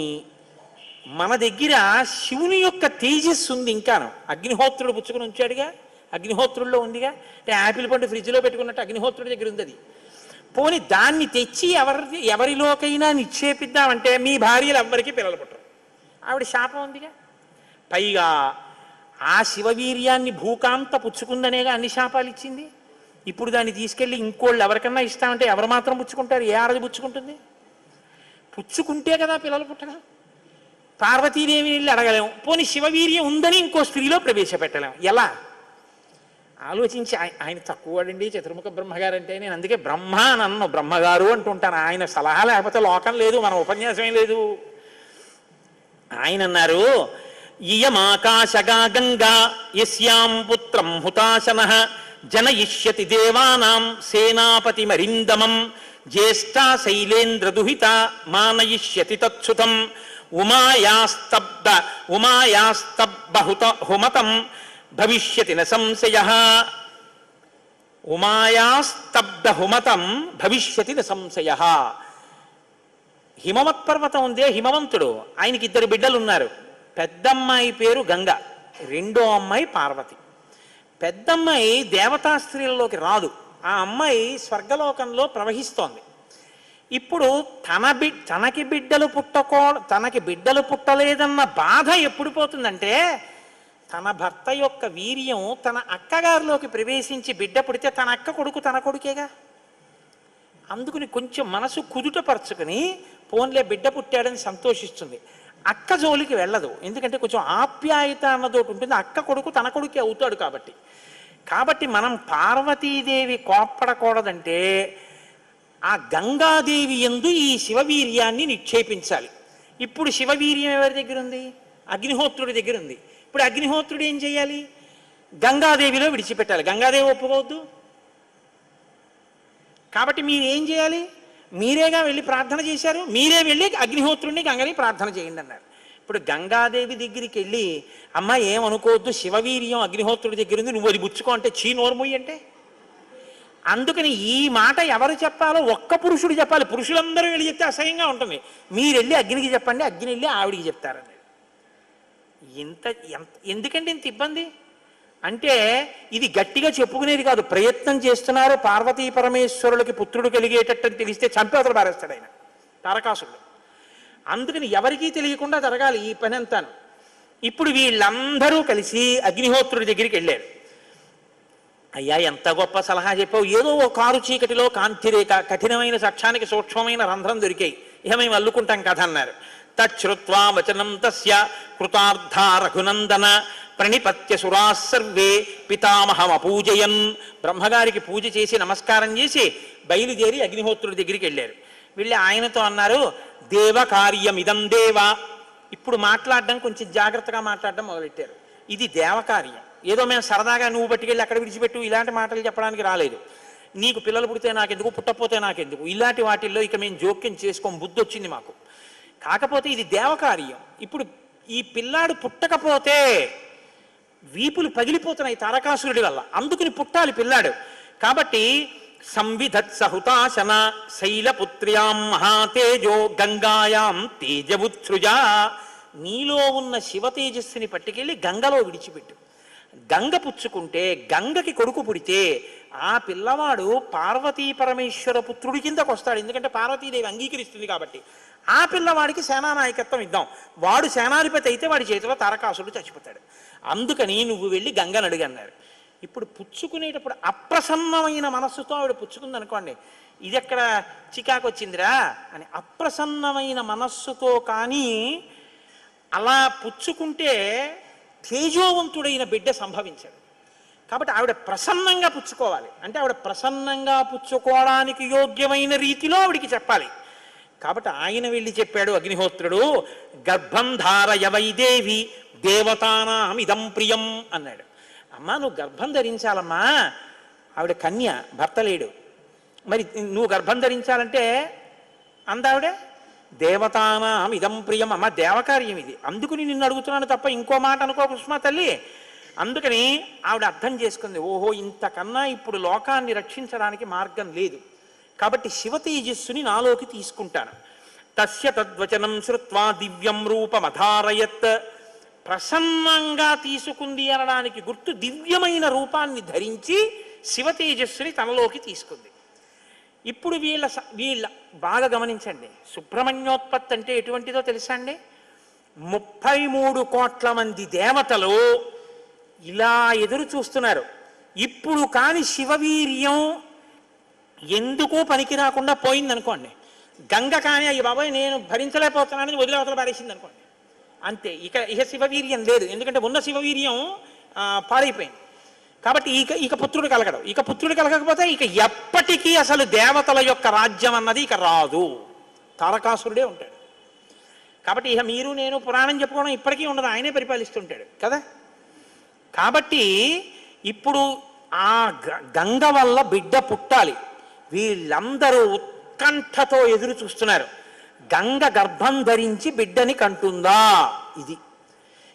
మన దగ్గర శివుని యొక్క తేజస్సు ఉంది ఇంకాను. అగ్నిహోత్రుడు పుచ్చుకుని ఉంచాడుగా, అగ్నిహోత్రుల్లో ఉందిగా. అంటే యాపిల్ పండు ఫ్రిడ్జ్లో పెట్టుకున్నట్టు అగ్నిహోత్రుడి దగ్గర ఉంది. అది పోని దాన్ని తెచ్చి ఎవరిలోకైనా నిక్షేపిద్దామంటే మీ భార్యలు ఎవ్వరికీ పిల్లలు పుట్టరు. ఆవిడ శాపం ఉందిగా. పైగా ఆ శివవీర్యాన్ని భూకాంత పుచ్చుకుందనేగా అన్ని శాపాలు ఇచ్చింది. ఇప్పుడు దాన్ని తీసుకెళ్ళి ఇంకోళ్ళు ఎవరికన్నా ఇస్తామంటే ఎవరు మాత్రం పుచ్చుకుంటారు? ఏ ఆడది పుచ్చుకుంటుంది? పుచ్చుకుంటే కదా పిల్లలు పుట్టడం. పార్వతీదేవి వెళ్ళి అడగలేము, పోనీ శివవీర్యం ఉందని ఇంకో స్త్రీలో ప్రవేశపెట్టలేము. ఎలా ఆలోచించి, ఆయన తక్కువడండి చతుర్ముఖ బ్రహ్మగారు అంటే. నేను అందుకే బ్రహ్మ నన్ను బ్రహ్మగారు అంటుంటాను. ఆయన సలహా లేకపోతే లోకం లేదు, మన ఉపన్యాసమే లేదు. ఆయన అన్నారు, ఇయమాకాశగా గంగా యస్యాం పుత్రం హుతాశనః జనయిష్యతి దేవానాం సేనాపతి మరిందమం జ్యేష్ఠా శైలేంద్రదుహిత మానయిష్యతి తత్సుతం ఉమాయాస్తబ్బహుత హుమతం భవిష్యతి న సంశయః. ఉమాయాస్తబ్దహుమతం భవిష్యతి న సంశయః. హిమవత్ పర్వతం ఉందే, హిమవంతుడు, ఆయనకి 2 బిడ్డలు ఉన్నారు. పెద్దమ్మాయి పేరు గంగ, రెండో అమ్మాయి పార్వతి. పెద్దమ్మాయి దేవతా స్త్రీలలోకి రాదు. ఆ అమ్మాయి స్వర్గలోకంలో ప్రవహిస్తోంది. ఇప్పుడు తనకి బిడ్డలు పుట్టలేదన్న బాధ ఎప్పుడు పోతుందంటే, తన భర్త యొక్క వీర్యం తన అక్కగారిలోకి ప్రవేశించి బిడ్డ పుడితే తన అక్క కొడుకు తన కొడుకేగా. అందుకుని కొంచెం మనసు కుదుటపరుచుకుని పోన్లే బిడ్డ పుట్టాడని సంతోషిస్తుంది. అక్క జోలికి వెళ్ళదు, ఎందుకంటే కొంచెం ఆప్యాయత అన్నదోటి ఉంటుంది. అక్క కొడుకు తన కొడుకే అవుతాడు కాబట్టి. కాబట్టి మనం పార్వతీదేవి కోప్పడకూడదంటే ఆ గంగాదేవి యందు ఈ శివవీర్యాన్ని నిక్షేపించాలి. ఇప్పుడు శివవీర్యం ఎవరి దగ్గర ఉంది? అగ్నిహోత్రుడి దగ్గర ఉంది. ఇప్పుడు అగ్నిహోత్రుడు ఏం చేయాలి? గంగాదేవిలో విడిచిపెట్టాలి. గంగాదేవి ఒప్పుకోవద్దు. కాబట్టి మీరు ఏం చేయాలి? మీరేగా వెళ్ళి ప్రార్థన చేశారు, మీరే వెళ్ళి అగ్నిహోత్రుడిని గంగని ప్రార్థన చేయండి అన్నారు. ఇప్పుడు గంగాదేవి దగ్గరికి వెళ్ళి, అమ్మ ఏమనుకోవద్దు, శివవీర్యం అగ్నిహోత్రుడి దగ్గర ఉంది, నువ్వు అది బుచ్చుకో అంటే చీ నోర్మొయ్యి అంటే. అందుకని ఈ మాట ఎవరు చెప్పాలో ఒక్క పురుషుడు చెప్పాలి. పురుషులందరూ వెళ్ళి చెప్తే అసహ్యంగా ఉంటుంది. మీరు వెళ్ళి అగ్నికి చెప్పండి, అగ్ని వెళ్ళి ఆవిడికి చెప్తారని. ఎందుకంటే ఇంత ఇబ్బంది అంటే, ఇది గట్టిగా చెప్పుకునేది కాదు, ప్రయత్నం చేస్తున్నారు. పార్వతీ పరమేశ్వరులకి పుత్రుడు కలిగేటట్టు తెలిస్తే చంపేతలు పారేస్తాడు ఆయన తారకాసురుడు. అందుకని ఎవరికీ తెలియకుండా జరగాలి ఈ పని అంతాను. ఇప్పుడు వీళ్ళందరూ కలిసి అగ్నిహోత్రుడి దగ్గరికి వెళ్ళారు. అయ్యా ఎంత గొప్ప సలహా చెప్పావు, ఏదో ఓ కారు చీకటిలో కాంతిరేఖ, కఠినమైన సాక్ష్యానికి సూక్ష్మమైన రంధ్రం దొరికాయి, ఇక మేము అల్లుకుంటాం కథ అన్నారు. తచ్చుత్వా వచనం తస్య కృతార్థ రఘునందన ప్రణిపత్య సురాసర్వే పితామహమపూజయన్. బ్రహ్మగారికి పూజ చేసి నమస్కారం చేసి బయలుదేరి అగ్నిహోత్రుడి దగ్గరికి వెళ్ళారు. వెళ్ళి ఆయనతో అన్నారు, దేవ కార్యమిదం దేవ. ఇప్పుడు మాట్లాడడం కొంచెం జాగ్రత్తగా మాట్లాడడం మొదలెట్టారు. ఇది దేవకార్యం, ఏదో మేము సరదాగా నువ్వు పట్టుకెళ్ళి అక్కడ విడిచిపెట్టు ఇలాంటి మాటలు చెప్పడానికి రాలేదు. నీకు పిల్లలు పుడితే నాకెందుకు, పుట్టకపోతే నాకెందుకు, ఇలాంటి వాటిల్లో ఇక మేము జోక్యం చేసుకోం, బుద్ధి వచ్చింది మాకు. కాకపోతే ఇది దేవకార్యం. ఇప్పుడు ఈ పిల్లాడు పుట్టకపోతే వీపులు పగిలిపోతున్నాయి తారకాసురుడి వల్ల, అందుకుని పుట్టాలి పిల్లాడు. కాబట్టి సంవిధత్సహుతాశన శైలపుత్ర్యాం మహాతేజో గంగాయాం తేజవుత్సృజా. నీలో ఉన్న శివ తేజస్సుని పట్టుకెళ్ళి గంగలో విడిచిపెట్టు. గంగ పుచ్చుకుంటే, గంగకి కొడుకు పుడితే ఆ పిల్లవాడు పార్వతీ పరమేశ్వర పుత్రుడి కిందకు వస్తాడు. ఎందుకంటే పార్వతీదేవి అంగీకరిస్తుంది కాబట్టి. ఆ పిల్లవాడికి సేనానాయకత్వం ఇద్దాం, వాడు సేనాధిపతి అయితే వాడి చేతిలో తారకాసురుడు చచ్చిపోతాడు. అందుకని నువ్వు వెళ్ళి గంగను అడిగన్నారు. ఇప్పుడు పుచ్చుకునేటప్పుడు అప్రసన్నమైన మనస్సుతో ఆవిడ పుచ్చుకుంది అనుకోండి, ఇది ఎక్కడ చికాకు వచ్చిందిరా అని. అప్రసన్నమైన మనస్సుతో కానీ అలా పుచ్చుకుంటే తేజోవంతుడైన బిడ్డ సంభవించాడు. కాబట్టి ఆవిడ ప్రసన్నంగా పుచ్చుకోవాలి. అంటే ఆవిడ ప్రసన్నంగా పుచ్చుకోవడానికి యోగ్యమైన రీతిలో ఆవిడికి చెప్పాలి. కాబట్టి ఆయన వెళ్ళి చెప్పాడు అగ్నిహోత్రుడు, గర్భం ధారయ వైదేవి దేవతానాం ఇదం ప్రియం అన్నాడు. అమ్మా నువ్వు గర్భం ధరించాలమ్మా, ఆవిడ కన్య, భర్త లేడు, మరి నువ్వు గర్భం ధరించాలంటే అందావిడే దేవతానాం ఇదం ప్రియం. అమ్మ దేవకార్యం ఇది, అందుకుని నిన్ను అడుగుతున్నాను తప్ప ఇంకో మాట అనుకో కుష్మా తల్లి. అందుకని ఆవిడ అర్థం చేసుకుంది, ఓహో ఇంతకన్నా ఇప్పుడు లోకాన్ని రక్షించడానికి మార్గం లేదు, కాబట్టి శివ తేజస్సుని నాలోకి తీసుకుంటాను. తస్య తద్వచనం శ్రుత్వా దివ్యం రూపమధారయత్. ప్రసన్నంగా తీసుకుంది అనడానికి గుర్తు దివ్యమైన రూపాన్ని ధరించి శివ తేజస్సుని తనలోకి తీసుకుంది. ఇప్పుడు వీళ్ళ బాగా గమనించండి, సుబ్రహ్మణ్యోత్పత్తి అంటే ఎటువంటిదో తెలుసా అండి? 33 కోట్ల మంది దేవతలు ఇలా ఎదురు చూస్తున్నారు. ఇప్పుడు కాని శివవీర్యం ఎందుకు పనికి రాకుండా పోయిందనుకోండి, గంగ కానీ అయ్యి బాబాయ్ నేను భరించలేకపోతున్నానని వదిలేవతలు పారేసింది అనుకోండి, అంతే. ఇక శివవీర్యం లేదు, ఎందుకంటే ఉన్న శివవీర్యం పాడైపోయింది. కాబట్టి ఇక పుత్రుడు కలగడు. ఇక పుత్రుడు కలగకపోతే ఇక ఎప్పటికీ అసలు దేవతల యొక్క రాజ్యం అన్నది ఇక రాదు, తారకాసురుడే ఉంటాడు. కాబట్టి ఇక మీరు నేను పురాణం చెప్పుకోవడం ఇప్పటికీ ఉండదు, ఆయనే పరిపాలిస్తుంటాడు కదా. కాబట్టి ఇప్పుడు ఆ గంగ వల్ల బిడ్డ పుట్టాలి. వీళ్ళందరూ ఉత్కంఠతో ఎదురు చూస్తున్నారు. గంగ గర్భం ధరించి బిడ్డని కంటుందా? ఇది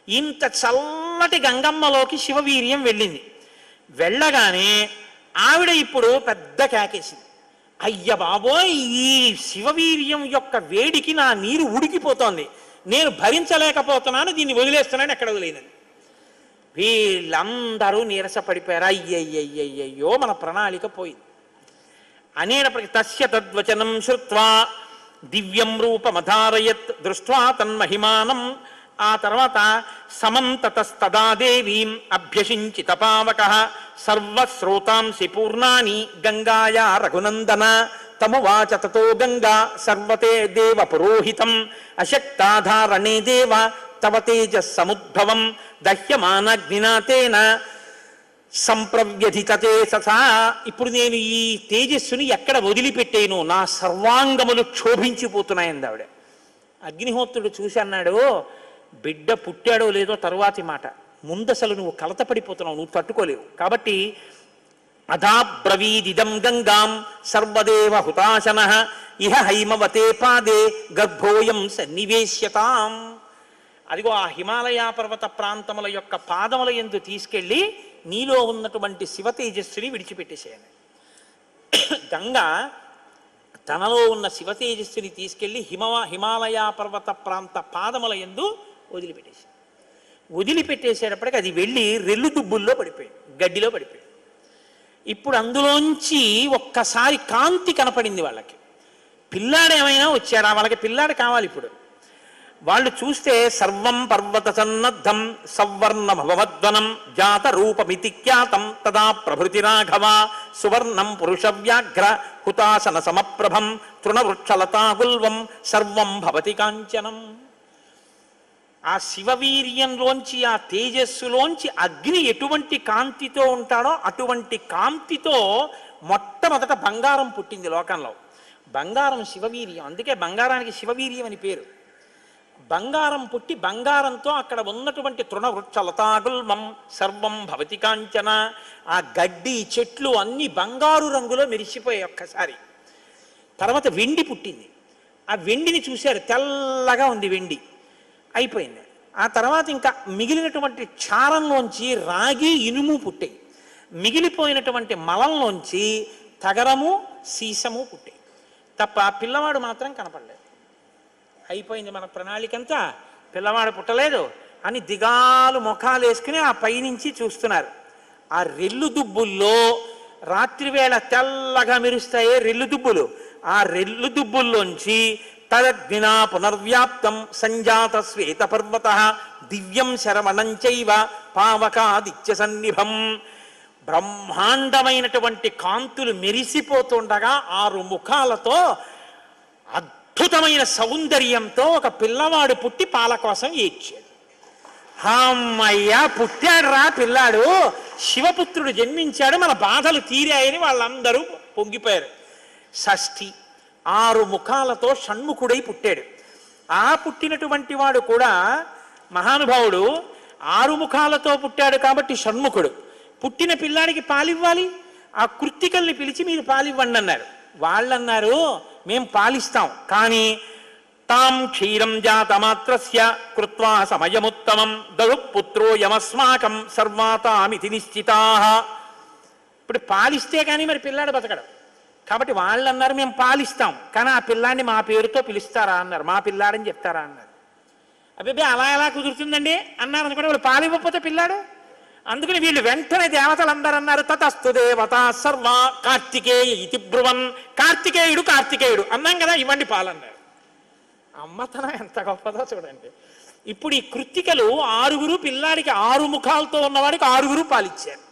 ఇంత చల్లటి గంగమ్మలోకి శివవీర్యం వెళ్ళింది. వెళ్ళగానే ఆవిడ ఇప్పుడు పెద్ద కేకేసింది, అయ్య బాబోయ్ ఈ శివవీర్యం యొక్క వేడికి నా నీరు ఉడికిపోతోంది, నేను భరించలేకపోతున్నాను, దీన్ని వదిలేస్తున్నాను. ఎక్కడ వదిలేదని వీళ్ళందరూ నీరసపడిపోయారు. అయ్యయ్యయ్యయ్యో మన ప్రణాళిక పోయింది అనేటప్పటికి తస్య తద్వచనం శ్రుత్వా దివ్యం రూపమధారయత్ దృష్ట్వా తన్మహిమానం. ఆ తర్వాత సమంతతస్తదా దేవీం అభ్యసించిత పావకః సర్వశ్రోతాంసి పూర్ణాని గంగాయా రఘునందన తమువాచ తతో గంగా సర్వతే దేవ పురోహితం అశక్తాధారణే దేవ తవ తేజస్సముద్భవం దహ్యమానగ్నినాతేన సంప్రవ్యధితతే ససా. ఇప్పుడు నేను ఈ తేజస్సుని ఎక్కడ వదిలిపెట్టేను, నా సర్వాంగములు క్షోభించిపోతున్నాయంది ఆవిడ. అగ్నిహోత్రుడు చూసి అన్నాడు, బిడ్డ పుట్టాడో లేదో తరువాతి మాట, ముందసలు నువ్వు కలతపడిపోతున్నావు, నువ్వు తట్టుకోలేవు. కాబట్టి అధాబ్రవీదిదం గంగాం సర్వదేవ హుతాశనః ఇహ హైమవతే పాదే గర్భోయం సన్నివేశ్యతాం. అదిగో ఆ హిమాలయ పర్వత ప్రాంతముల యొక్క పాదముల యందు తీసుకెళ్ళి నీలో ఉన్నటువంటి శివ తేజస్సుని విడిచిపెట్టేసేయాలి. గంగ తనలో ఉన్న శివ తేజస్సుని తీసుకెళ్ళి హిమాలయ పర్వత ప్రాంత పాదముల యందు వదిలిపెట్టేసేటప్పటికి అది వెళ్ళి రెల్లు దుబ్బుల్లో పడిపోయింది, గడ్డిలో పడిపోయింది. ఇప్పుడు అందులోంచి ఒక్కసారి కాంతి కనపడింది వాళ్ళకి. పిల్లాడు ఏమైనా వచ్చాడా? వాళ్ళకి పిల్లాడు కావాలి. ఇప్పుడు వాళ్ళు చూస్తే సర్వం పర్వత సన్నద్ధం సవర్ణమవద్వనం జాత రూపమితి ఖ్యాతం తదా ప్రభృతి రాఘవ సువర్ణం పురుషవ్యాఘ్ర హుతాసన సమప్రభం తృణవృక్షలతాగుల్వం సర్వం భవతి కాంచనం. ఆ శివవీర్యంలోంచి ఆ తేజస్సులోంచి అగ్ని ఎటువంటి కాంతితో ఉంటాడో అటువంటి కాంతితో మొట్టమొదట బంగారం పుట్టింది లోకంలో. బంగారం శివవీర్యం, అందుకే బంగారానికి శివవీర్యం అని పేరు. బంగారం పుట్టి బంగారంతో అక్కడ ఉన్నటువంటి తృణవృక్షలతాగుల్మం సర్వం భవతి కాంచన, ఆ గడ్డి చెట్లు అన్ని బంగారు రంగులో మెరిసిపోయాయి ఒక్కసారి. తర్వాత వెండి పుట్టింది. ఆ వెండిని చూశారు, తెల్లగా ఉంది వెండి, అయిపోయింది. ఆ తర్వాత ఇంకా మిగిలినటువంటి చారంలోంచి రాగి ఇనుము పుట్టాయి. మిగిలిపోయినటువంటి మలంలోంచి తగరము సీసము పుట్టాయి తప్ప పిల్లవాడు మాత్రం కనపడలేదు. అయిపోయింది మన ప్రణాళికంతా, పిల్లవాడు పుట్టలేదు అని దిగాలు ముఖాలు వేసుకుని ఆ పైనుంచి చూస్తున్నారు. ఆ రెల్లు దుబ్బుల్లో రాత్రివేళ తెల్లగా మెరుస్తాయే రెల్లు దుబ్బులు, ఆ రెల్లు దుబ్బుల్లోంచి తదగ్నినా పునర్వ్యాప్తం సంజాత శ్వేత పర్వత దివ్యం శరవణం చైవ పావకాదిత్య సన్నిభం. బ్రహ్మాండమైనటువంటి కాంతులు మెరిసిపోతుండగా 6 ముఖాలతో అద్భుతమైన సౌందర్యంతో ఒక పిల్లవాడు పుట్టి పాల కోసం ఏడ్చాడు. అమ్మయ్యా పుట్టాడు రా పిల్లాడు, శివపుత్రుడు జన్మించాడు, మన బాధలు తీరాయని వాళ్ళందరూ పొంగిపోయారు. షష్ఠి 6 ముఖాలతో షణ్ముఖుడై పుట్టాడు. ఆ పుట్టినటువంటి వాడు కూడా మహానుభావుడు 6 ముఖాలతో పుట్టాడు కాబట్టి షణ్ముఖుడు. పుట్టిన పిల్లాడికి పాలివ్వాలి, ఆ కృత్తికల్ని పిలిచి మీరు పాలివ్వండి అన్నారు. వాళ్ళన్నారు మేం పాలిస్తాం, కానీ తాం క్షీరం జాతమాత్రస్య కృత్వా సమయముత్తమం దరుపుత్రో యమస్మాకం సర్వాతామితి నిశ్చితాః. ఇప్పుడు పాలిస్తే కానీ మరి పిల్లాడు బతకడు. కాబట్టి వాళ్ళు అన్నారు మేము పాలిస్తాం, కానీ ఆ పిల్లాడిని మా పేరుతో పిలుస్తారా అన్నారు, మా పిల్లాడని చెప్తారా అన్నారు. అబ్బాయి అలా ఎలా కుదురుతుందండి అన్నారు అనుకోండి. వాళ్ళు పాలివ్వకపోతే పిల్లాడు అందుకని వీళ్ళు వెంటనే దేవతలందరూ అన్నారు, తతస్తు దేవత సర్వ కార్తికేయ ఇతి బ్రువన్, కార్తికేయుడు అన్నాం కదా, ఇవ్వండి పాలన్నారు. అమ్మతనం ఎంత గొప్పదో చూడండి. ఇప్పుడు ఈ కృత్తికలు 6 పిల్లాడికి 6 ముఖాలతో ఉన్నవాడికి 6 పాలిచ్చారు.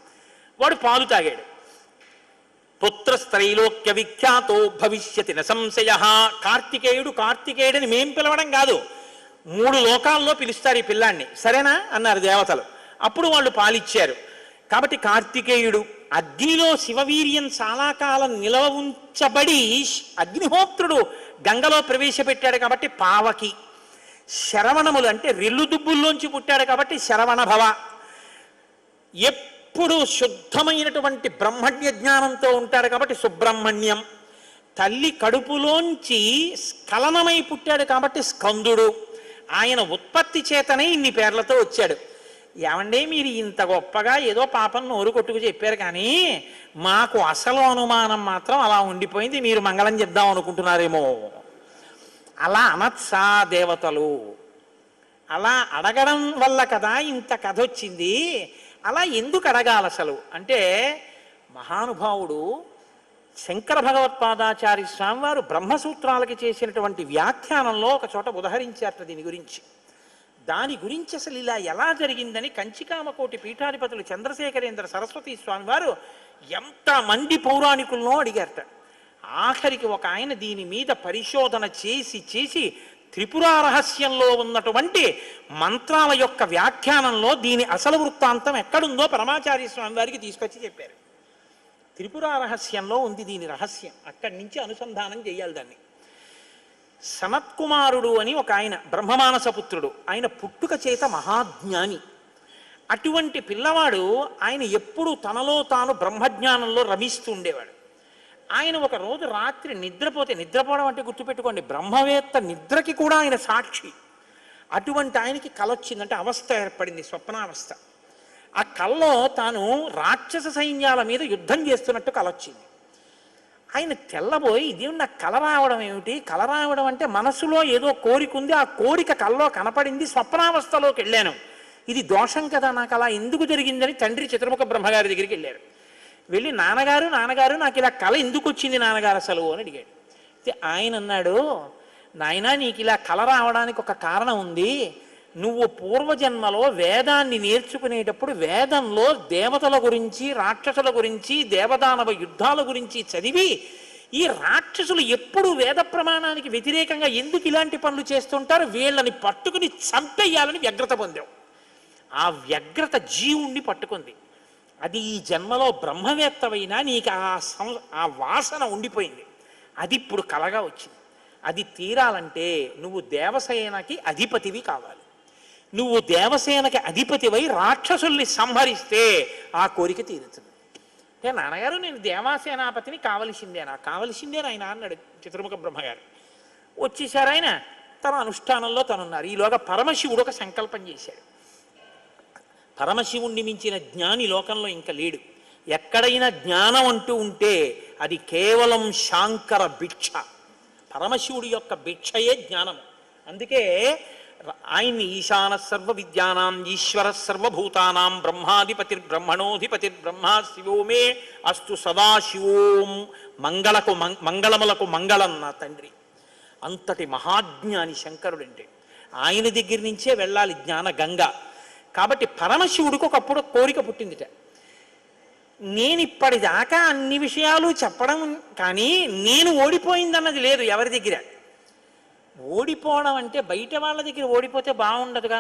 వాడు పాలు తాగాడు. పుత్రస్త్రైలోక్య విఖ్యాతో భవిష్యతి న సంశయ. కార్తికేయుడని మేం పిలవడం కాదు, 3 లోకాల్లో పిలుస్తారు ఈ పిల్లాన్ని, సరేనా అన్నారు దేవతలు. అప్పుడు వాళ్ళు పాలిచ్చారు. కాబట్టి కార్తికేయుడు అగ్నిలో శివవీర్యం చాలా కాలం నిలవ ఉంచబడి అగ్నిహోత్రుడు గంగలో ప్రవేశపెట్టాడు కాబట్టి పావకి. శరవణములు అంటే రెల్లు దుబ్బుల్లోంచి పుట్టాడు కాబట్టి శరవణ భవ. ఎప్పుడు శుద్ధమైనటువంటి బ్రహ్మణ్య జ్ఞానంతో ఉంటాడు కాబట్టి సుబ్రహ్మణ్యం. తల్లి కడుపులోంచి స్ఖలనమై పుట్టాడు కాబట్టి స్కందుడు. ఆయన ఉత్పత్తి చేతనే ఇన్ని పేర్లతో వచ్చాడు. ఏమంటే మీరు ఇంత గొప్పగా ఏదో పాపం నోరు కొట్టుకు చెప్పారు, కానీ మాకు అసలు అనుమానం మాత్రం అలా ఉండిపోయింది, మీరు మంగళం చెప్దాం అనుకుంటున్నారేమో. అలా అనత్సా దేవతలు, అలా అడగడం వల్ల కదా ఇంత కథ వచ్చింది. అలా ఎందుకు అడగాలి అసలు అంటే, మహానుభావుడు శంకర భగవత్పాదాచార్య స్వామి వారు బ్రహ్మసూత్రాలకి చేసినటువంటి వ్యాఖ్యానంలో ఒక చోట ఉదహరించారట దీని గురించి. దాని గురించి అసలు ఇలా ఎలా జరిగిందని కంచికామకోటి పీఠాధిపతులు చంద్రశేఖరేంద్ర సరస్వతి స్వామి వారు ఎంతమంది పౌరాణికులను అడిగారట. ఆఖరికి ఒక ఆయన దీని మీద పరిశోధన చేసి త్రిపుర రహస్యంలో ఉన్నటువంటి మంత్రాల యొక్క వ్యాఖ్యానంలో దీని అసలు వృత్తాంతం ఎక్కడుందో పరమాచార్య స్వామి వారికి తీసుకొచ్చి చెప్పారు. త్రిపుర రహస్యంలో ఉంది దీని రహస్యం, అక్కడి నుంచి అనుసంధానం చేయాలి దాన్ని. సనత్కుమారుడు అని ఒక ఆయన బ్రహ్మమానసపుత్రుడు, ఆయన పుట్టుక చేత మహాజ్ఞాని. అటువంటి పిల్లవాడు ఆయన ఎప్పుడూ తనలో తాను బ్రహ్మజ్ఞానంలో రమిస్తూ ఉండేవాడు. ఆయన ఒక రోజు రాత్రి నిద్రపోవడం అంటే గుర్తుపెట్టుకోండి, బ్రహ్మవేత్త నిద్రకి కూడా ఆయన సాక్షి. అటువంటి ఆయనకి కల వచ్చిందంటే అవస్థ ఏర్పడింది, స్వప్నావస్థ. ఆ కల్లో తాను రాక్షస సైన్యాల మీద యుద్ధం చేస్తున్నట్టు కల వచ్చింది. ఆయన తెల్లబోయి, ఇది నాకు కల రావడం ఏమిటి, కల రావడం అంటే మనసులో ఏదో కోరిక ఉంది, ఆ కోరిక కల్లో కనపడింది, స్వప్నావస్థలోకి వెళ్ళాను, ఇది దోషం కదా, నాకు అలా ఎందుకు జరిగిందని తండ్రి చతుర్ముఖ బ్రహ్మగారి దగ్గరికి వెళ్ళారు. వెళ్ళి నాన్నగారు నాకు ఇలా కల ఎందుకు వచ్చింది నాన్నగారు అసలు అని అడిగాడు. ఆయన అన్నాడు, నాయనా నీకు ఇలా కల రావడానికి ఒక కారణం ఉంది. నువ్వు పూర్వజన్మలో వేదాన్ని నేర్చుకునేటప్పుడు వేదంలో దేవతల గురించి, రాక్షసుల గురించి, దేవదానవ యుద్ధాల గురించి చదివి, ఈ రాక్షసులు ఎప్పుడు వేద ప్రమాణానికి వ్యతిరేకంగా ఎందుకు ఇలాంటి పనులు చేస్తుంటారు, వీళ్ళని పట్టుకుని చంపేయాలని వ్యగ్రత పొందావు. ఆ వ్యగ్రత జీవుణ్ణి పట్టుకుంది. అది ఈ జన్మలో బ్రహ్మవేత్తవైనా నీకు ఆ వాసన ఉండిపోయింది. అది ఇప్పుడు కలగా వచ్చింది. అది తీరాలంటే నువ్వు దేవసేనకి అధిపతివి కావాలి. నువ్వు దేవసేనకి అధిపతివై రాక్షసుల్ని సంహరిస్తే ఆ కోరిక తీరుతుంది. అంటే నాన్నగారు నేను దేవాసేనాపతిని కావలసిందేనా ఆయన అన్నాడు చతుర్ముఖ బ్రహ్మగారు. వచ్చేసారు ఆయన, తన అనుష్ఠానంలో తనున్నారు. ఈలోగా పరమశివుడు ఒక సంకల్పం చేశాడు. పరమశివుణ్ణి మించిన జ్ఞాని లోకంలో ఇంకా లేడు. ఎక్కడైనా జ్ఞానం అంటూ ఉంటే అది కేవలం శాంకర భిక్ష. పరమశివుడి యొక్క భిక్షయే జ్ఞానము. అందుకే ఆయన్ని ఈశాన సర్వ విద్యానాం ఈశ్వర సర్వభూతానాం బ్రహ్మాధిపతిర్బ్రహ్మణోధిపతిర్బ్రహ్మ శివో మే అస్తు సదాశివోం మంగళములకు మంగళం నా తండ్రి. అంతటి మహాజ్ఞాని శంకరుడంటే. ఆయన దగ్గర నుంచే వెళ్ళాలి జ్ఞాన గంగ. కాబట్టి పరమశివుడికి ఒకప్పుడు కోరిక పుట్టిందిట, నేను ఇప్పటిదాకా అన్ని విషయాలు చెప్పడం కానీ నేను ఓడిపోయిందన్నది లేదు ఎవరి దగ్గర. ఓడిపోవడం అంటే బయట వాళ్ళ దగ్గర ఓడిపోతే బాగుండదుగా.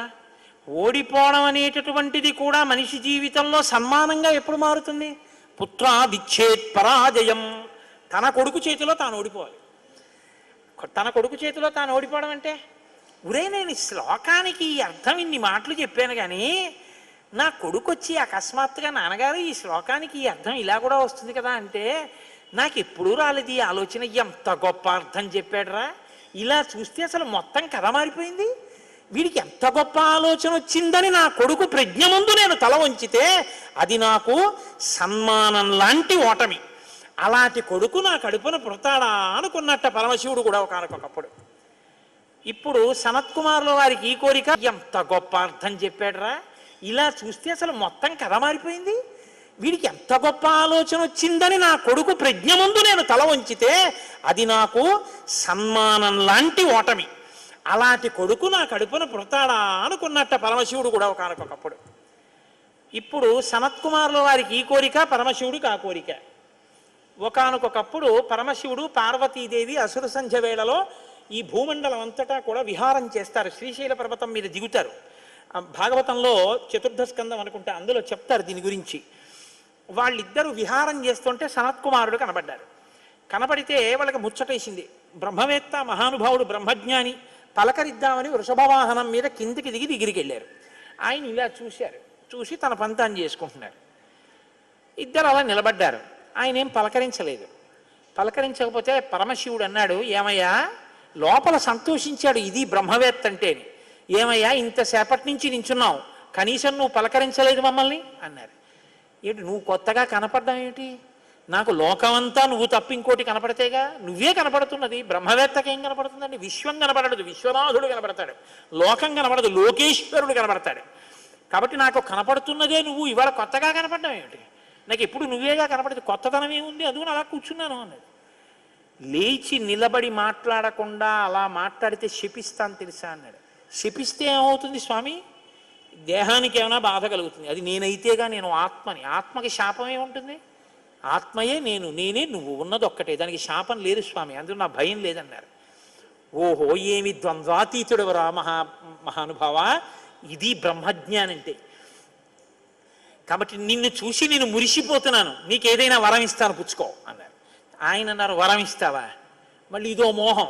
ఓడిపోవడం అనేటటువంటిది కూడా మనిషి జీవితంలో సన్మానంగా ఎప్పుడు మారుతుంది? పుత్రాదిచ్చేత్ పరాజయం. తన కొడుకు చేతిలో తాను ఓడిపోవాలి. తన కొడుకు చేతిలో తాను ఓడిపోవడం అంటే, ఉరే నేను ఈ శ్లోకానికి ఈ అర్థం ఇన్ని మాటలు చెప్పాను కానీ నా కొడుకు వచ్చి అకస్మాత్తుగా నాన్నగారు ఈ శ్లోకానికి ఈ అర్థం ఇలా కూడా వస్తుంది కదా అంటే నాకు ఎప్పుడూ రాలేదు ఈ ఆలోచన. ఎంత గొప్ప అర్థం చెప్పాడురా, ఇలా చూస్తే అసలు మొత్తం కథ మారిపోయింది. వీడికి ఎంత గొప్ప ఆలోచన వచ్చిందని నా కొడుకు ప్రజ్ఞ ముందు నేను తల వంచితే అది నాకు సన్మానం లాంటి ఓటమి. అలాంటి కొడుకు నా కడుపున పుడతాడా అనుకున్నట్ట పరమశివుడు కూడా ఒకనకొకప్పుడు. ఇప్పుడు సనత్కుమారుల వారికి ఈ కోరిక, ఎంత గొప్ప అర్థం చెప్పాడురా, ఇలా చూస్తే అసలు మొత్తం కథ మారిపోయింది. వీడికి ఎంత గొప్ప ఆలోచన వచ్చిందని నా కొడుకు ప్రజ్ఞ ముందు నేను తల వంచితే అది నాకు సన్మానం లాంటి ఓటమి. అలాంటి కొడుకు నా కడుపున పుడతాడా అనుకున్నట్ట పరమశివుడు కూడా ఒకనకొకప్పుడు. ఇప్పుడు సనత్కుమారుల వారికి ఈ కోరిక, పరమశివుడికి ఆ కోరిక. ఒకనకొకప్పుడు పరమశివుడు పార్వతీదేవి అసుర సంధ్య వేళలో ఈ భూమండలం అంతటా కూడా విహారం చేస్తారు. శ్రీశైల పర్వతం మీద దిగుతారు. భాగవతంలో చతుర్థ స్కందం అనుకుంటా, అందులో చెప్తారు దీని గురించి. వాళ్ళిద్దరూ విహారం చేస్తుంటే సనత్కుమారుడు కనబడ్డారు. కనబడితే వాళ్ళకి ముచ్చటేసింది. బ్రహ్మవేత్త మహానుభావుడు బ్రహ్మజ్ఞాని, పలకరిద్దామని వృషభవాహనం మీద కిందికి దిగి దగ్గరికి వెళ్ళారు. ఆయన ఇలా చూశారు, చూసి తన పంతాన్ని చేసుకుంటున్నారు. ఇద్దరు అలా నిలబడ్డారు. ఆయన ఏం పలకరించలేదు. పలకరించకపోతే పరమశివుడు అన్నాడు, ఏమయ్యా, లోపల సంతోషించాడు ఇది బ్రహ్మవేత్త అంటేని, ఏమయ్యా ఇంతసేపటి నుంచి నించున్నావు, కనీసం నువ్వు పలకరించలేదు మమ్మల్ని అన్నారు. ఏంటి నువ్వు కొత్తగా కనపడ్డావు ఏమిటి? నాకు లోకమంతా నువ్వు తప్ప ఇంకోటి కనపడితేగా, నువ్వే కనపడుతున్నది. బ్రహ్మవేత్తకి ఏం కనపడుతుందండి? విశ్వం కనపడదు, విశ్వనాథుడు కనపడతాడు. లోకం కనపడదు, లోకేశ్వరుడు కనపడతాడు. కాబట్టి నాకు కనపడుతున్నదే నువ్వు, ఇవాళ కొత్తగా కనపడ్డావు ఏమిటి? నాకు ఎప్పుడు నువ్వేగా కనపడదు, కొత్తతనం ఏముంది, అందుకని అలా కూర్చున్నాను అన్నాడు. లేచి నిలబడి మాట్లాడకుండా అలా మాట్లాడితే శపిస్తాను తెలుసా అన్నాడు. శపిస్తే ఏమవుతుంది స్వామి? దేహానికి ఏమైనా బాధ కలుగుతుంది. అది నేనైతేగా, నేను ఆత్మని. ఆత్మకి శాపం ఏముంటుంది? ఆత్మయే నేను, నేనే నువ్వు, ఉన్నది ఒక్కటే, దానికి శాపం లేదు స్వామి, అందులో నా భయం లేదన్నారు. ఓహో, ఏమి ద్వంద్వాతీతుడవరా మహానుభావ, ఇది బ్రహ్మజ్ఞానంటే. కాబట్టి నిన్ను చూసి నేను మురిసిపోతున్నాను, నీకు ఏదైనా వరం ఇస్తాను పుచ్చుకో అన్నారు. ఆయన అన్నారు, వరం ఇస్తావా? మళ్ళీ ఇదో మోహం,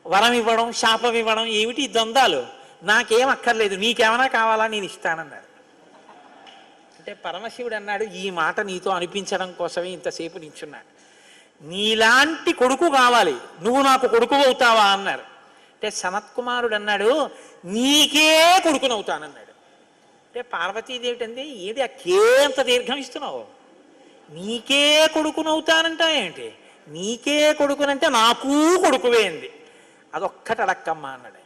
వరం ఇవ్వడం శాపం ఇవ్వడం ఏమిటి ద్వంద్వాలు? నాకేం అక్కర్లేదు, నీకేమైనా కావాలా నేను ఇస్తానన్నారు. అంటే పరమశివుడు అన్నాడు, ఈ మాట నీతో అనిపించడం కోసమే ఇంతసేపు నించున్నాడు. నీలాంటి కొడుకు కావాలి, నువ్వు నాకు కొడుకు అవుతావా అన్నారు. అంటే సనత్కుమారుడు అన్నాడు, నీకే కొడుకునవుతానన్నాడు. అంటే పార్వతీదేవి అంది, ఏది ఆ కేంత దీర్ఘం ఇస్తున్నావు? నీకే కొడుకునవుతానంటా ఏంటి? నీకే కొడుకునంటే నాకు కొడుకువే అంది. అదొక్కటి అడక్కమ్మా అన్నాడు.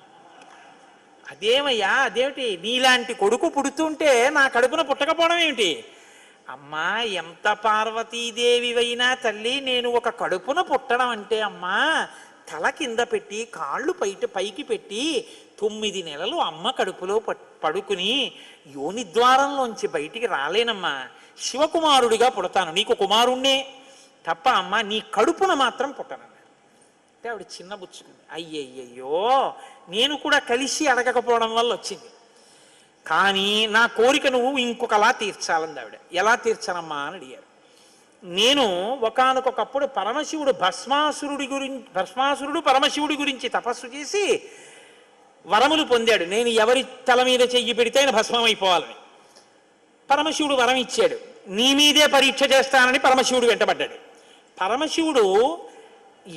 అదేమయ్యా, అదేమిటి? నీలాంటి కొడుకు పుడుతుంటే నా కడుపున పుట్టకపోవడం ఏమిటి? అమ్మా, ఎంత పార్వతీదేవివైనా తల్లి, నేను ఒక కడుపున పుట్టడం అంటే అమ్మా, తల కింద పెట్టి కాళ్ళు పైకి పెట్టి 9 నెలలు అమ్మ కడుపులో పడుకుని యోనిద్వారంలోంచి బయటికి రాలేనమ్మా. శివకుమారుడిగా పుడతాను, నీకు కుమారుణ్ణే తప్ప అమ్మ నీ కడుపున మాత్రం పుట్టనన్నాడు. అంటే ఆవిడ చిన్నబుచ్చుకుంది. అయ్యయ్యో, నేను కూడా కలిసి అడగకపోవడం వల్ల వచ్చింది, కానీ నా కోరిక నువ్వు ఇంకొకలా తీర్చాలంది ఆవిడ. ఎలా తీర్చనమ్మా అని అడిగారు. నేను ఒకానొకప్పుడు భస్మాసురుడు పరమశివుడి గురించి తపస్సు చేసి వరములు పొందాడు. నేను ఎవరి తల మీద చెయ్యి పెడితే ఆయన భస్మం అయిపోవాలని పరమశివుడు వరం ఇచ్చాడు. నీ మీదే పరీక్ష చేస్తానని పరమశివుడు వెంటబడ్డాడు. పరమశివుడు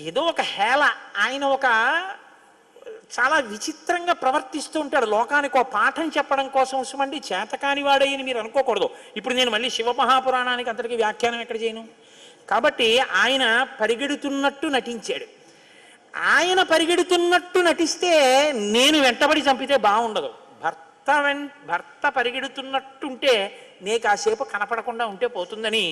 ఏదో ఒక హేళ, ఆయన ఒక చాలా విచిత్రంగా ప్రవర్తిస్తూ ఉంటాడు. లోకానికి ఒక పాఠం చెప్పడం కోసం సుమండి చేతకాని వాడయ్యని మీరు అనుకోకూడదు. ఇప్పుడు నేను మళ్ళీ శివమహాపురాణానికి అంతటికీ వ్యాఖ్యానం ఎక్కడ చేయను. కాబట్టి ఆయన పరిగెడుతున్నట్టు నటించాడు. ఆయన పరిగెడుతున్నట్టు నటిస్తే నేను వెంటబడి చంపితే బాగుండదు. భర్త పరిగెడుతున్నట్టుంటే నే కాసేపు కనపడకుండా ఉంటే పోతుందని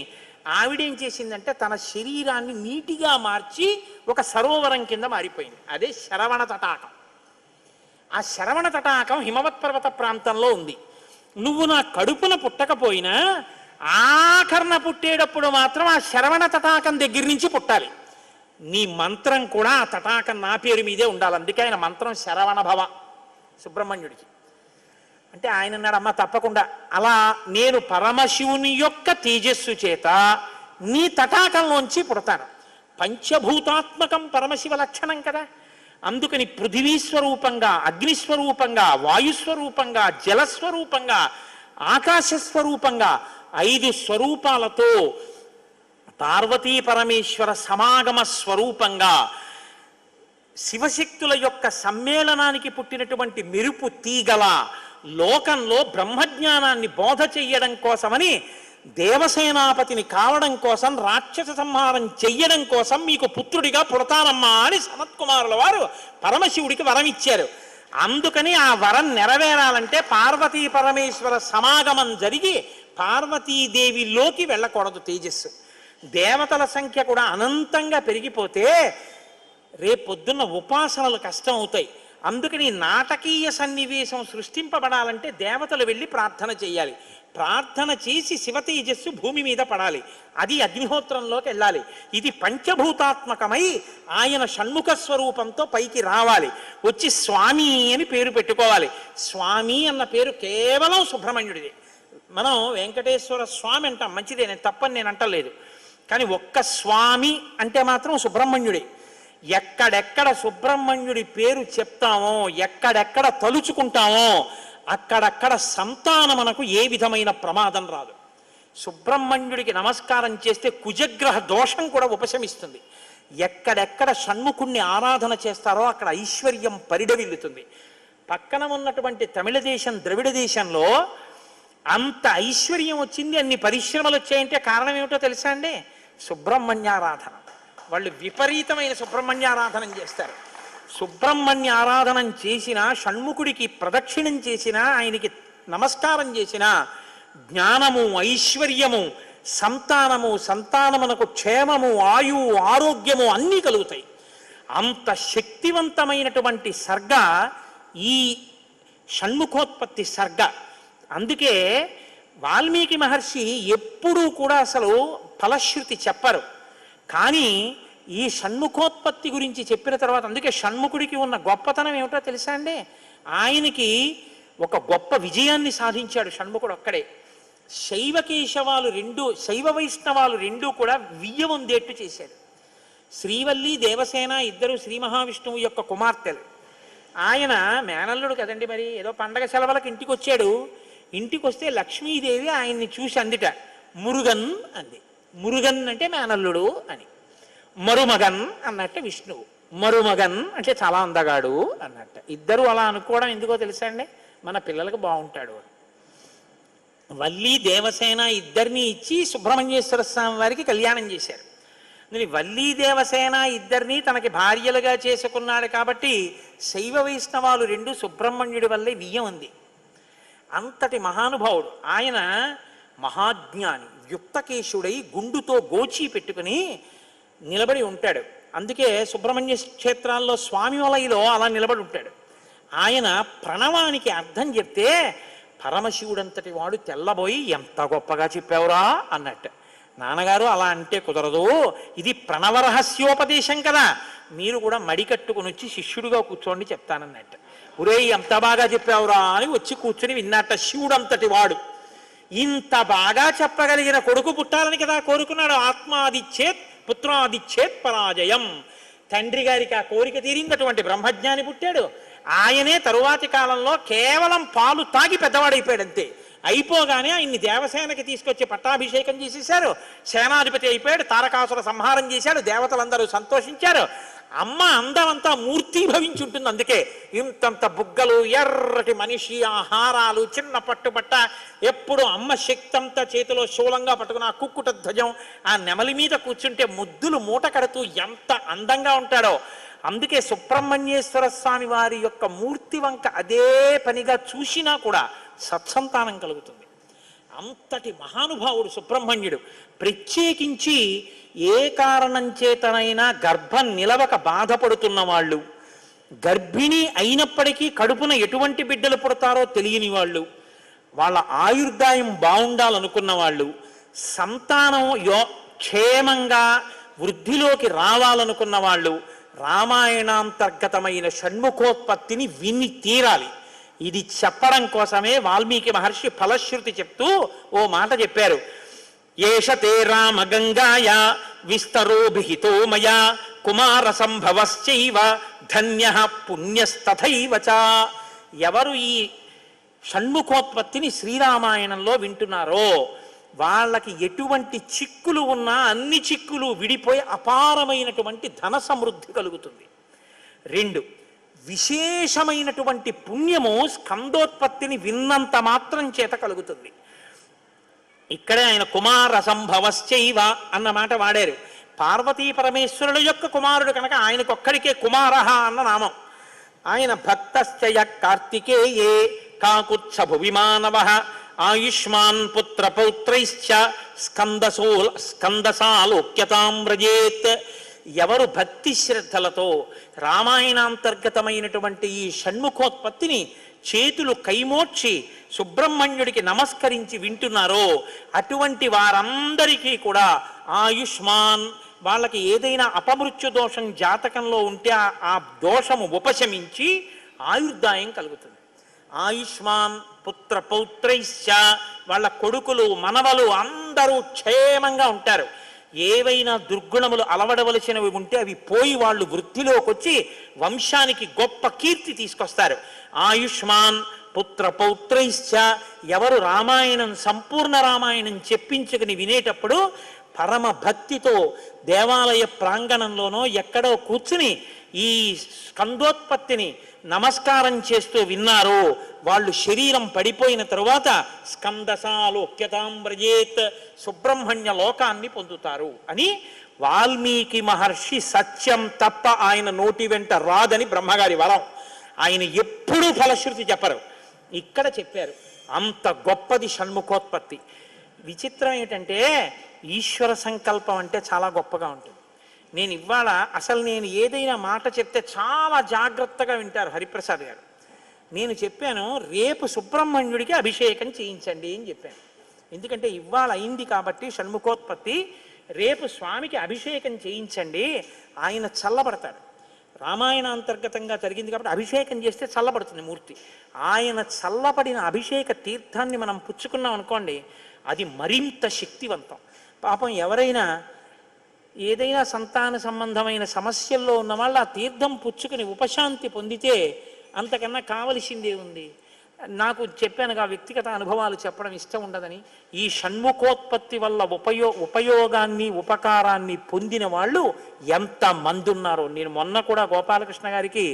ఆవిడేం చేసిందంటే తన శరీరాన్ని నీటిగా మార్చి ఒక సరోవరం కింద మారిపోయింది. అదే శరవణ తటాకం. ఆ శరవణ తటాకం హిమవత్ పర్వత ప్రాంతంలో ఉంది. నువ్వు నా కడుపున పుట్టకపోయినా ఆఖరణ పుట్టేటప్పుడు మాత్రం ఆ శరవణ తటాకం దగ్గర నుంచి పుట్టాలి. నీ మంత్రం కూడా ఆ తటాకం నా పేరు మీదే ఉండాలి. అందుకే ఆయన మంత్రం శరవణ భవ సుబ్రహ్మణ్యుడికి. అంటే ఆయన అన్నాడు, అమ్మ తప్పకుండా, అలా నేను పరమశివుని యొక్క తేజస్సు చేత నీ తటాకంలోంచి పుడతాను. పంచభూతాత్మకం పరమశివ లక్షణం కదా. అందుకని పృథివీస్వరూపంగా, అగ్నిస్వరూపంగా, వాయుస్వరూపంగా, జలస్వరూపంగా, ఆకాశస్వరూపంగా 5 స్వరూపాలతో పార్వతీ పరమేశ్వర సమాగమ స్వరూపంగా శివశక్తుల యొక్క సమ్మేళనానికి పుట్టినటువంటి మెరుపు తీగల లోకంలో బ్రహ్మజ్ఞానాన్ని బోధ చెయ్యడం కోసమని, దేవసేనాపతిని కావడం కోసం, రాక్షస సంహారం చెయ్యడం కోసం మీకు పుత్రుడిగా పుడతానమ్మా అని సనత్కుమారుల వారు పరమశివుడికి వరం ఇచ్చారు. అందుకని ఆ వరం నెరవేరాలంటే పార్వతీ పరమేశ్వర సమాగమం జరిగి పార్వతీదేవిలోకి వెళ్ళకూడదు తేజస్సు. దేవతల సంఖ్య కూడా అనంతంగా పెరిగిపోతే రేపొద్దున్న ఉపాసనలు కష్టం అవుతాయి. అందుకని నాటకీయ సన్నివేశం సృష్టింపబడాలంటే దేవతలు వెళ్ళి ప్రార్థన చేయాలి. ప్రార్థన చేసి శివ తేజస్సు భూమి మీద పడాలి. అది అగ్నిహోత్రంలోకి వెళ్ళాలి. ఇది పంచభూతాత్మకమై ఆయన షణ్ముఖ స్వరూపంతో పైకి రావాలి. వచ్చి స్వామి అని పేరు పెట్టుకోవాలి. స్వామి అన్న పేరు కేవలం సుబ్రహ్మణ్యుడిది. మనం వెంకటేశ్వర స్వామి అంటాం, మంచిదే, నేను తప్పని నేను అంటలేదు. కానీ ఒక్క స్వామి అంటే మాత్రం సుబ్రహ్మణ్యుడే. ఎక్కడెక్కడ సుబ్రహ్మణ్యుడి పేరు చెప్తామో, ఎక్కడెక్కడ తలుచుకుంటామో అక్కడక్కడ సంతానమునకు ఏ విధమైన ప్రమాదం రాదు. సుబ్రహ్మణ్యుడికి నమస్కారం చేస్తే కుజగ్రహ దోషం కూడా ఉపశమిస్తుంది. ఎక్కడెక్కడ షణ్ముఖుణ్ణి ఆరాధన చేస్తారో అక్కడ ఐశ్వర్యం పరిడవిల్లుతుంది. పక్కన ఉన్నటువంటి తమిళ దేశం, ద్రవిడ దేశంలో అంత ఐశ్వర్యం వచ్చింది, అన్ని పరిశ్రమలు వచ్చాయంటే కారణం ఏమిటో తెలుసా అండి? సుబ్రహ్మణ్యారాధన. వాళ్ళు విపరీతమైన సుబ్రహ్మణ్యారాధన చేస్తారు. సుబ్రహ్మణ్య ఆరాధనం చేసినా, షణ్ముఖుడికి ప్రదక్షిణం చేసినా, ఆయనకి నమస్కారం చేసినా జ్ఞానము, ఐశ్వర్యము, సంతానము, సంతానమునకు క్షేమము, ఆయువు, ఆరోగ్యము అన్నీ కలుగుతాయి. అంత శక్తివంతమైనటువంటి సర్గ ఈ షణ్ముఖోత్పత్తి సర్గ. అందుకే వాల్మీకి మహర్షి ఎప్పుడూ కూడా అసలు ఫలశ్రుతి చెప్పరు. కానీ ఈ షణ్ముఖోత్పత్తి గురించి చెప్పిన తర్వాత, అందుకే షణ్ముఖుడికి ఉన్న గొప్పతనం ఏమిటో తెలుసా అండి? ఆయనకి ఒక గొప్ప విజయాన్ని సాధించాడు షణ్ముఖుడు ఒక్కడే. శైవ వైష్ణవాలు రెండూ కూడా వియ్య పొందేట్టు చేశాడు. శ్రీవల్లి, దేవసేన ఇద్దరు శ్రీ మహావిష్ణువు యొక్క కుమార్తెలు. ఆయన మేనల్లుడు కదండి, మరి ఏదో పండగ సెలవులకు ఇంటికి వచ్చాడు. ఇంటికి వస్తే లక్ష్మీదేవి ఆయన్ని చూసి అందిట, మురుగన్ అంది. మురుగన్ అంటే మేనల్లుడు అని. మరుమగన్ అన్నట్టు విష్ణువు. మరుమగన్ అంటే చాలా అందగాడు అన్నట్టు. ఇద్దరు అలా అనుకోవడం ఎందుకో తెలుసా అండి? మన పిల్లలకు బాగుంటాడు. వల్లి, దేవసేన ఇద్దరిని ఇచ్చి సుబ్రహ్మణ్యేశ్వర స్వామి వారికి కళ్యాణం చేశారు. వల్లి, దేవసేన ఇద్దరిని తనకి భార్యలుగా చేసుకున్నాడు కాబట్టి శైవ వైష్ణవాలు రెండు సుబ్రహ్మణ్యుడి వల్లే వియ్యం ఉంది. అంతటి మహానుభావుడు ఆయన. మహాజ్ఞాని, యుక్తకేశుడై గుండుతో గోచి పెట్టుకుని నిలబడి ఉంటాడు. అందుకే సుబ్రహ్మణ్య క్షేత్రాల్లో స్వామి వలయలో అలా నిలబడి ఉంటాడు. ఆయన ప్రణవానికి అర్థం చెప్తే పరమశివుడంతటి వాడు తెల్లబోయి, ఎంత గొప్పగా చెప్పావురా అన్నట్టు. నాన్నగారు అలా అంటే కుదరదు, ఇది ప్రణవ రహస్యోపదేశం కదా, మీరు కూడా మడి కట్టుకుని వచ్చి శిష్యుడిగా కూర్చోండి చెప్తానన్నట్టు. ఒరే ఎంత బాగా చెప్పావురా అని వచ్చి కూర్చుని విన్నట్ట. శివుడంతటి వాడు ఇంత బాగా చెప్పగలిగిన కొడుకు పుట్టాలని కదా కోరుకున్నాడు. ఆత్మాదిచ్చేత్ పుత్రాదిచ్చేత్ పరాజయం. తండ్రి గారికి ఆ కోరిక తీరిందటువంటి బ్రహ్మజ్ఞాని పుట్టాడు. ఆయనే తరువాతి కాలంలో కేవలం పాలు తాగి పెద్దవాడైపోయాడు అంతే. అయిపోగానే ఆయన్ని దేవసేనకి తీసుకొచ్చి పట్టాభిషేకం చేసేశారు. సేనాధిపతి అయిపోయాడు. తారకాసుర సంహారం చేశాడు. దేవతలందరూ సంతోషించారు. అమ్మ అందమంతా మూర్తీభవించి ఉంటుంది. అందుకే ఇంతంత బుగ్గలు, ఎర్రటి మనిషి, ఆహారాలు, చిన్న పట్టుబట్ట, ఎప్పుడు అమ్మ శక్తి అంతా చేతిలో శూలంగా పట్టుకుని ఆ కుక్కుట ధ్వజం, ఆ నెమలి మీద కూర్చుంటే ముద్దులు మూట కడుతూ ఎంత అందంగా ఉంటాడో. అందుకే సుబ్రహ్మణ్యేశ్వర స్వామి వారి యొక్క మూర్తి వంక అదే పనిగా చూసినా కూడా సత్సంతానం కలుగుతుంది. అంతటి మహానుభావుడు సుబ్రహ్మణ్యుడు. ప్రత్యేకించి ఏ కారణం చేతనైనా గర్భం నిలవక బాధపడుతున్న వాళ్ళు, గర్భిణి అయినప్పటికీ కడుపున ఎటువంటి బిడ్డలు పుడతారో తెలియని వాళ్ళు, వాళ్ళ ఆయుర్దాయం బాగుండాలనుకున్న వాళ్ళు, సంతానం క్షేమంగా వృద్ధిలోకి రావాలనుకున్న వాళ్ళు రామాయణాంతర్గతమైన షణ్ముఖోత్పత్తిని విని తీరాలి. ఇది చెప్పడం కోసమే వాల్మీకి మహర్షి ఫలశ్రుతి చెప్తూ ఓ మాట చెప్పారు. ఏషతే రామ గంగాయ విస్తరోభిహితో మయా కుమార సంభవశ్చైవ ధన్యః పుణ్యస్తథైవ చ. ఎవరు ఈ షణ్ముఖోత్పత్తిని శ్రీరామాయణంలో వింటున్నారో వాళ్ళకి ఎటువంటి చిక్కులు ఉన్నా అన్ని చిక్కులు విడిపోయి అపారమైనటువంటి ధన సమృద్ధి కలుగుతుంది. 2, విశేషమైనటువంటి పుణ్యము స్కందోత్పత్తిని విన్నంత మాత్రం చేత కలుగుతుంది. ఇక్కడే ఆయన కుమార సంభవశ్చైవ అన్న మాట వాడారు. పార్వతీ పరమేశ్వరుల యొక్క కుమారుడు కనుక ఆయనకొక్కడికే కుమారః అన్న నామం. ఆయన భక్తశ్చయ కార్తికేయే కాకుత్సభు విమానవ ఆయుష్మాన్ పుత్ర పౌత్రైశ్చ స్కందసాలోక్యతాం వ్రజేత్. ఎవరు భక్తి శ్రద్ధలతో రామాయణాంతర్గతమైనటువంటి ఈ షణ్ముఖోత్పత్తిని చేతులు కైమోడ్చి సుబ్రహ్మణ్యుడికి నమస్కరించి వింటున్నారో అటువంటి వారందరికీ కూడా ఆయుష్మాన్, వాళ్ళకి ఏదైనా అపమృత్యు దోషం జాతకంలో ఉంటే ఆ దోషము ఉపశమించి ఆయుర్దాయం కలుగుతుంది. ఆయుష్మాన్ పుత్ర పౌత్రైశ్చ, వాళ్ళ కొడుకులు మనవలు అందరూ క్షేమంగా ఉంటారు. ఏవైనా దుర్గుణములు అలవడవలసినవి ఉంటే అవి పోయి వాళ్ళు వృద్ధిలోకి వచ్చి వంశానికి గొప్ప కీర్తి తీసుకొస్తారు. ఆయుష్మాన్ పుత్ర పౌత్రైశ్చ, ఎవరు రామాయణం సంపూర్ణ రామాయణం చెప్పించుకుని వినేటప్పుడు పరమ భక్తితో దేవాలయ ప్రాంగణంలోనో ఎక్కడో కూర్చుని ఈ స్కందోత్పత్తిని నమస్కారం చేస్తూ విన్నారో వాళ్ళు శరీరం పడిపోయిన తరువాత స్కందసాలోక్యతాం వ్రజేత్, సుబ్రహ్మణ్య లోకాన్ని పొందుతారు అని వాల్మీకి మహర్షి సత్యం తప్ప ఆయన నోటి వెంట రాదని బ్రహ్మగారి వరం. ఆయన ఎప్పుడూ ఫలశ్రుతి చెప్పరు, ఇక్కడ చెప్పారు. అంత గొప్పది షణ్ముఖోత్పత్తి. విచిత్రం ఏంటంటే ఈశ్వర సంకల్పం అంటే చాలా గొప్పగా ఉంటుంది. నేను ఇవాళ అసలు నేను ఏదైనా మాట చెప్తే చాలా జాగ్రత్తగా వింటారు హరిప్రసాద్ గారు. నేను చెప్పాను రేపు సుబ్రహ్మణ్యుడికి అభిషేకం చేయించండి అని చెప్పాను. ఎందుకంటే ఇవాళ అయింది కాబట్టి షణ్ముఖోత్పత్తి, రేపు స్వామికి అభిషేకం చేయించండి, ఆయన చల్లబడతాడు. రామాయణ అంతర్గతంగా జరిగింది కాబట్టి అభిషేకం చేస్తే చల్లబడుతుంది మూర్తి. ఆయన చల్లబడిన అభిషేక తీర్థాన్ని మనం పుచ్చుకున్నాం అనుకోండి, అది మరింత శక్తివంతం. పాపం ఎవరైనా ఏదైనా సంతాన సంబంధమైన సమస్యల్లో ఉన్న వాళ్ళు ఆ తీర్థం పుచ్చుకుని ఉపశాంతి పొందితే అంతకన్నా కావలసిందే ఉంది. నాకు చెప్పానుగా వ్యక్తిగత అనుభవాలు చెప్పడం ఇష్టం ఉండదని. ఈ షణ్ముఖోత్పత్తి వల్ల ఉపయోగాన్ని ఉపకారాన్ని పొందిన వాళ్ళు ఎంతమంది ఉన్నారో. నేను మొన్న కూడా గోపాలకృష్ణ గారికి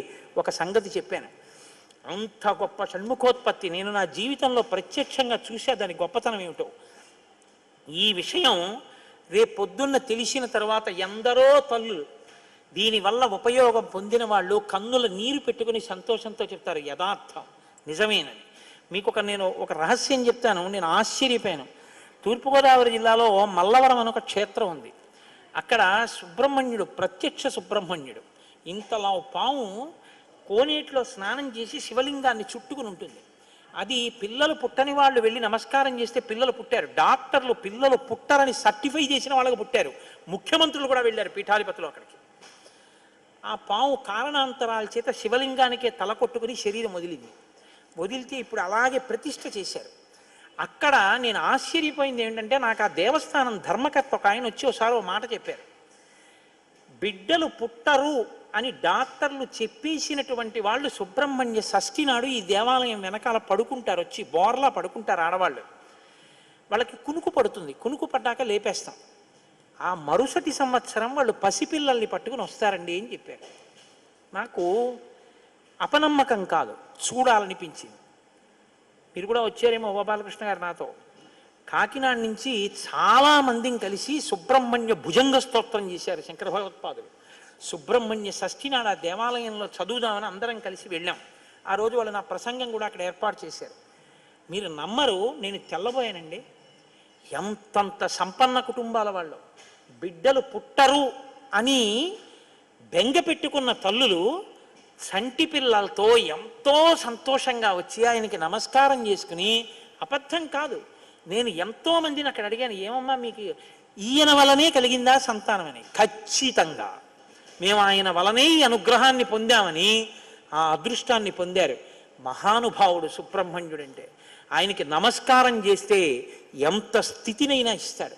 ఒక సంగతి చెప్పాను. అంత గొప్ప షణ్ముఖోత్పత్తి నేను నా జీవితంలో ప్రత్యక్షంగా చూసా, దాని గొప్పతనం ఏమిటో. ఈ విషయం రేపు పొద్దున్న తెలిసిన తర్వాత ఎందరో తల్లులు దీనివల్ల ఉపయోగం పొందిన వాళ్ళు కన్నుల నీరు పెట్టుకుని సంతోషంతో చెప్తారు యథార్థం నిజమేనని. మీకు నేను ఒక రహస్యం చెప్తాను, నేను ఆశ్చర్యపోయాను. తూర్పుగోదావరి జిల్లాలో మల్లవరం అని ఒక క్షేత్రం ఉంది. అక్కడ సుబ్రహ్మణ్యుడు, ప్రత్యక్ష సుబ్రహ్మణ్యుడు, ఇంతలా పాము కోనేటిలో స్నానం చేసి శివలింగాన్ని చుట్టుకుని ఉంటుంది. అది పిల్లలు పుట్టని వాళ్ళు వెళ్ళి నమస్కారం చేస్తే పిల్లలు పుట్టారు. డాక్టర్లు పిల్లలు పుట్టరని సర్టిఫై చేసిన వాళ్ళకి పుట్టారు. ముఖ్యమంత్రులు కూడా వెళ్ళారు పీఠాధిపతులు అక్కడికి. ఆ పాము కారణాంతరాల చేత శివలింగానికే తల కొట్టుకుని శరీరం వదిలితే ఇప్పుడు అలాగే ప్రతిష్ఠ చేశారు. అక్కడ నేను ఆశ్చర్యపోయింది ఏంటంటే, నాకు ఆ దేవస్థానం ధర్మకర్త ఒక ఆయన వచ్చి ఒకసారి ఓ మాట చెప్పారు. బిడ్డలు పుట్టరు అని డాక్టర్లు చెప్పేసినటువంటి వాళ్ళు సుబ్రహ్మణ్య షష్ఠి నాడు ఈ దేవాలయం వెనకాల పడుకుంటారు, వచ్చి బోర్లా పడుకుంటారు ఆడవాళ్ళు. వాళ్ళకి కునుకు పడుతుంది, కునుకు పడ్డాక లేపేస్తాం. ఆ మరుసటి సంవత్సరం వాళ్ళు పసిపిల్లల్ని పట్టుకుని వస్తారండి అని చెప్పారు. నాకు అపనమ్మకం కాదు, చూడాలనిపించింది. మీరు కూడా వచ్చారేమో గోపాలకృష్ణ గారు నాతో. కాకినాడ నుంచి చాలామందిని కలిసి సుబ్రహ్మణ్య భుజంగ స్తోత్రం చేశారు శంకర భగవత్పాదులు. సుబ్రహ్మణ్య షష్ఠి నాడు ఆ దేవాలయంలో చదువుదామని అందరం కలిసి వెళ్ళాం. ఆ రోజు వాళ్ళు నా ప్రసంగం కూడా అక్కడ ఏర్పాటు చేశారు. మీరు నమ్మరు, నేను తెల్లబోయానండి. ఎంతంత సంపన్న కుటుంబాల వాళ్ళు బిడ్డలు పుట్టరు అని బెంగ పెట్టుకున్న తల్లులు సంటి పిల్లలతో ఎంతో సంతోషంగా వచ్చి ఆయనకి నమస్కారం చేసుకుని, అబద్ధం కాదు, నేను ఎంతోమందిని అక్కడ అడిగాను, ఏమమ్మా మీకు ఈయన వలనే కలిగిందా సంతానం అని. ఖచ్చితంగా మేము ఆయన వలనే ఈ అనుగ్రహాన్ని పొందామని ఆ అదృష్టాన్ని పొందారు. మహానుభావుడు సుబ్రహ్మణ్యుడంటే. ఆయనకి నమస్కారం చేస్తే ఎంత స్థితినైనా ఇస్తాడు.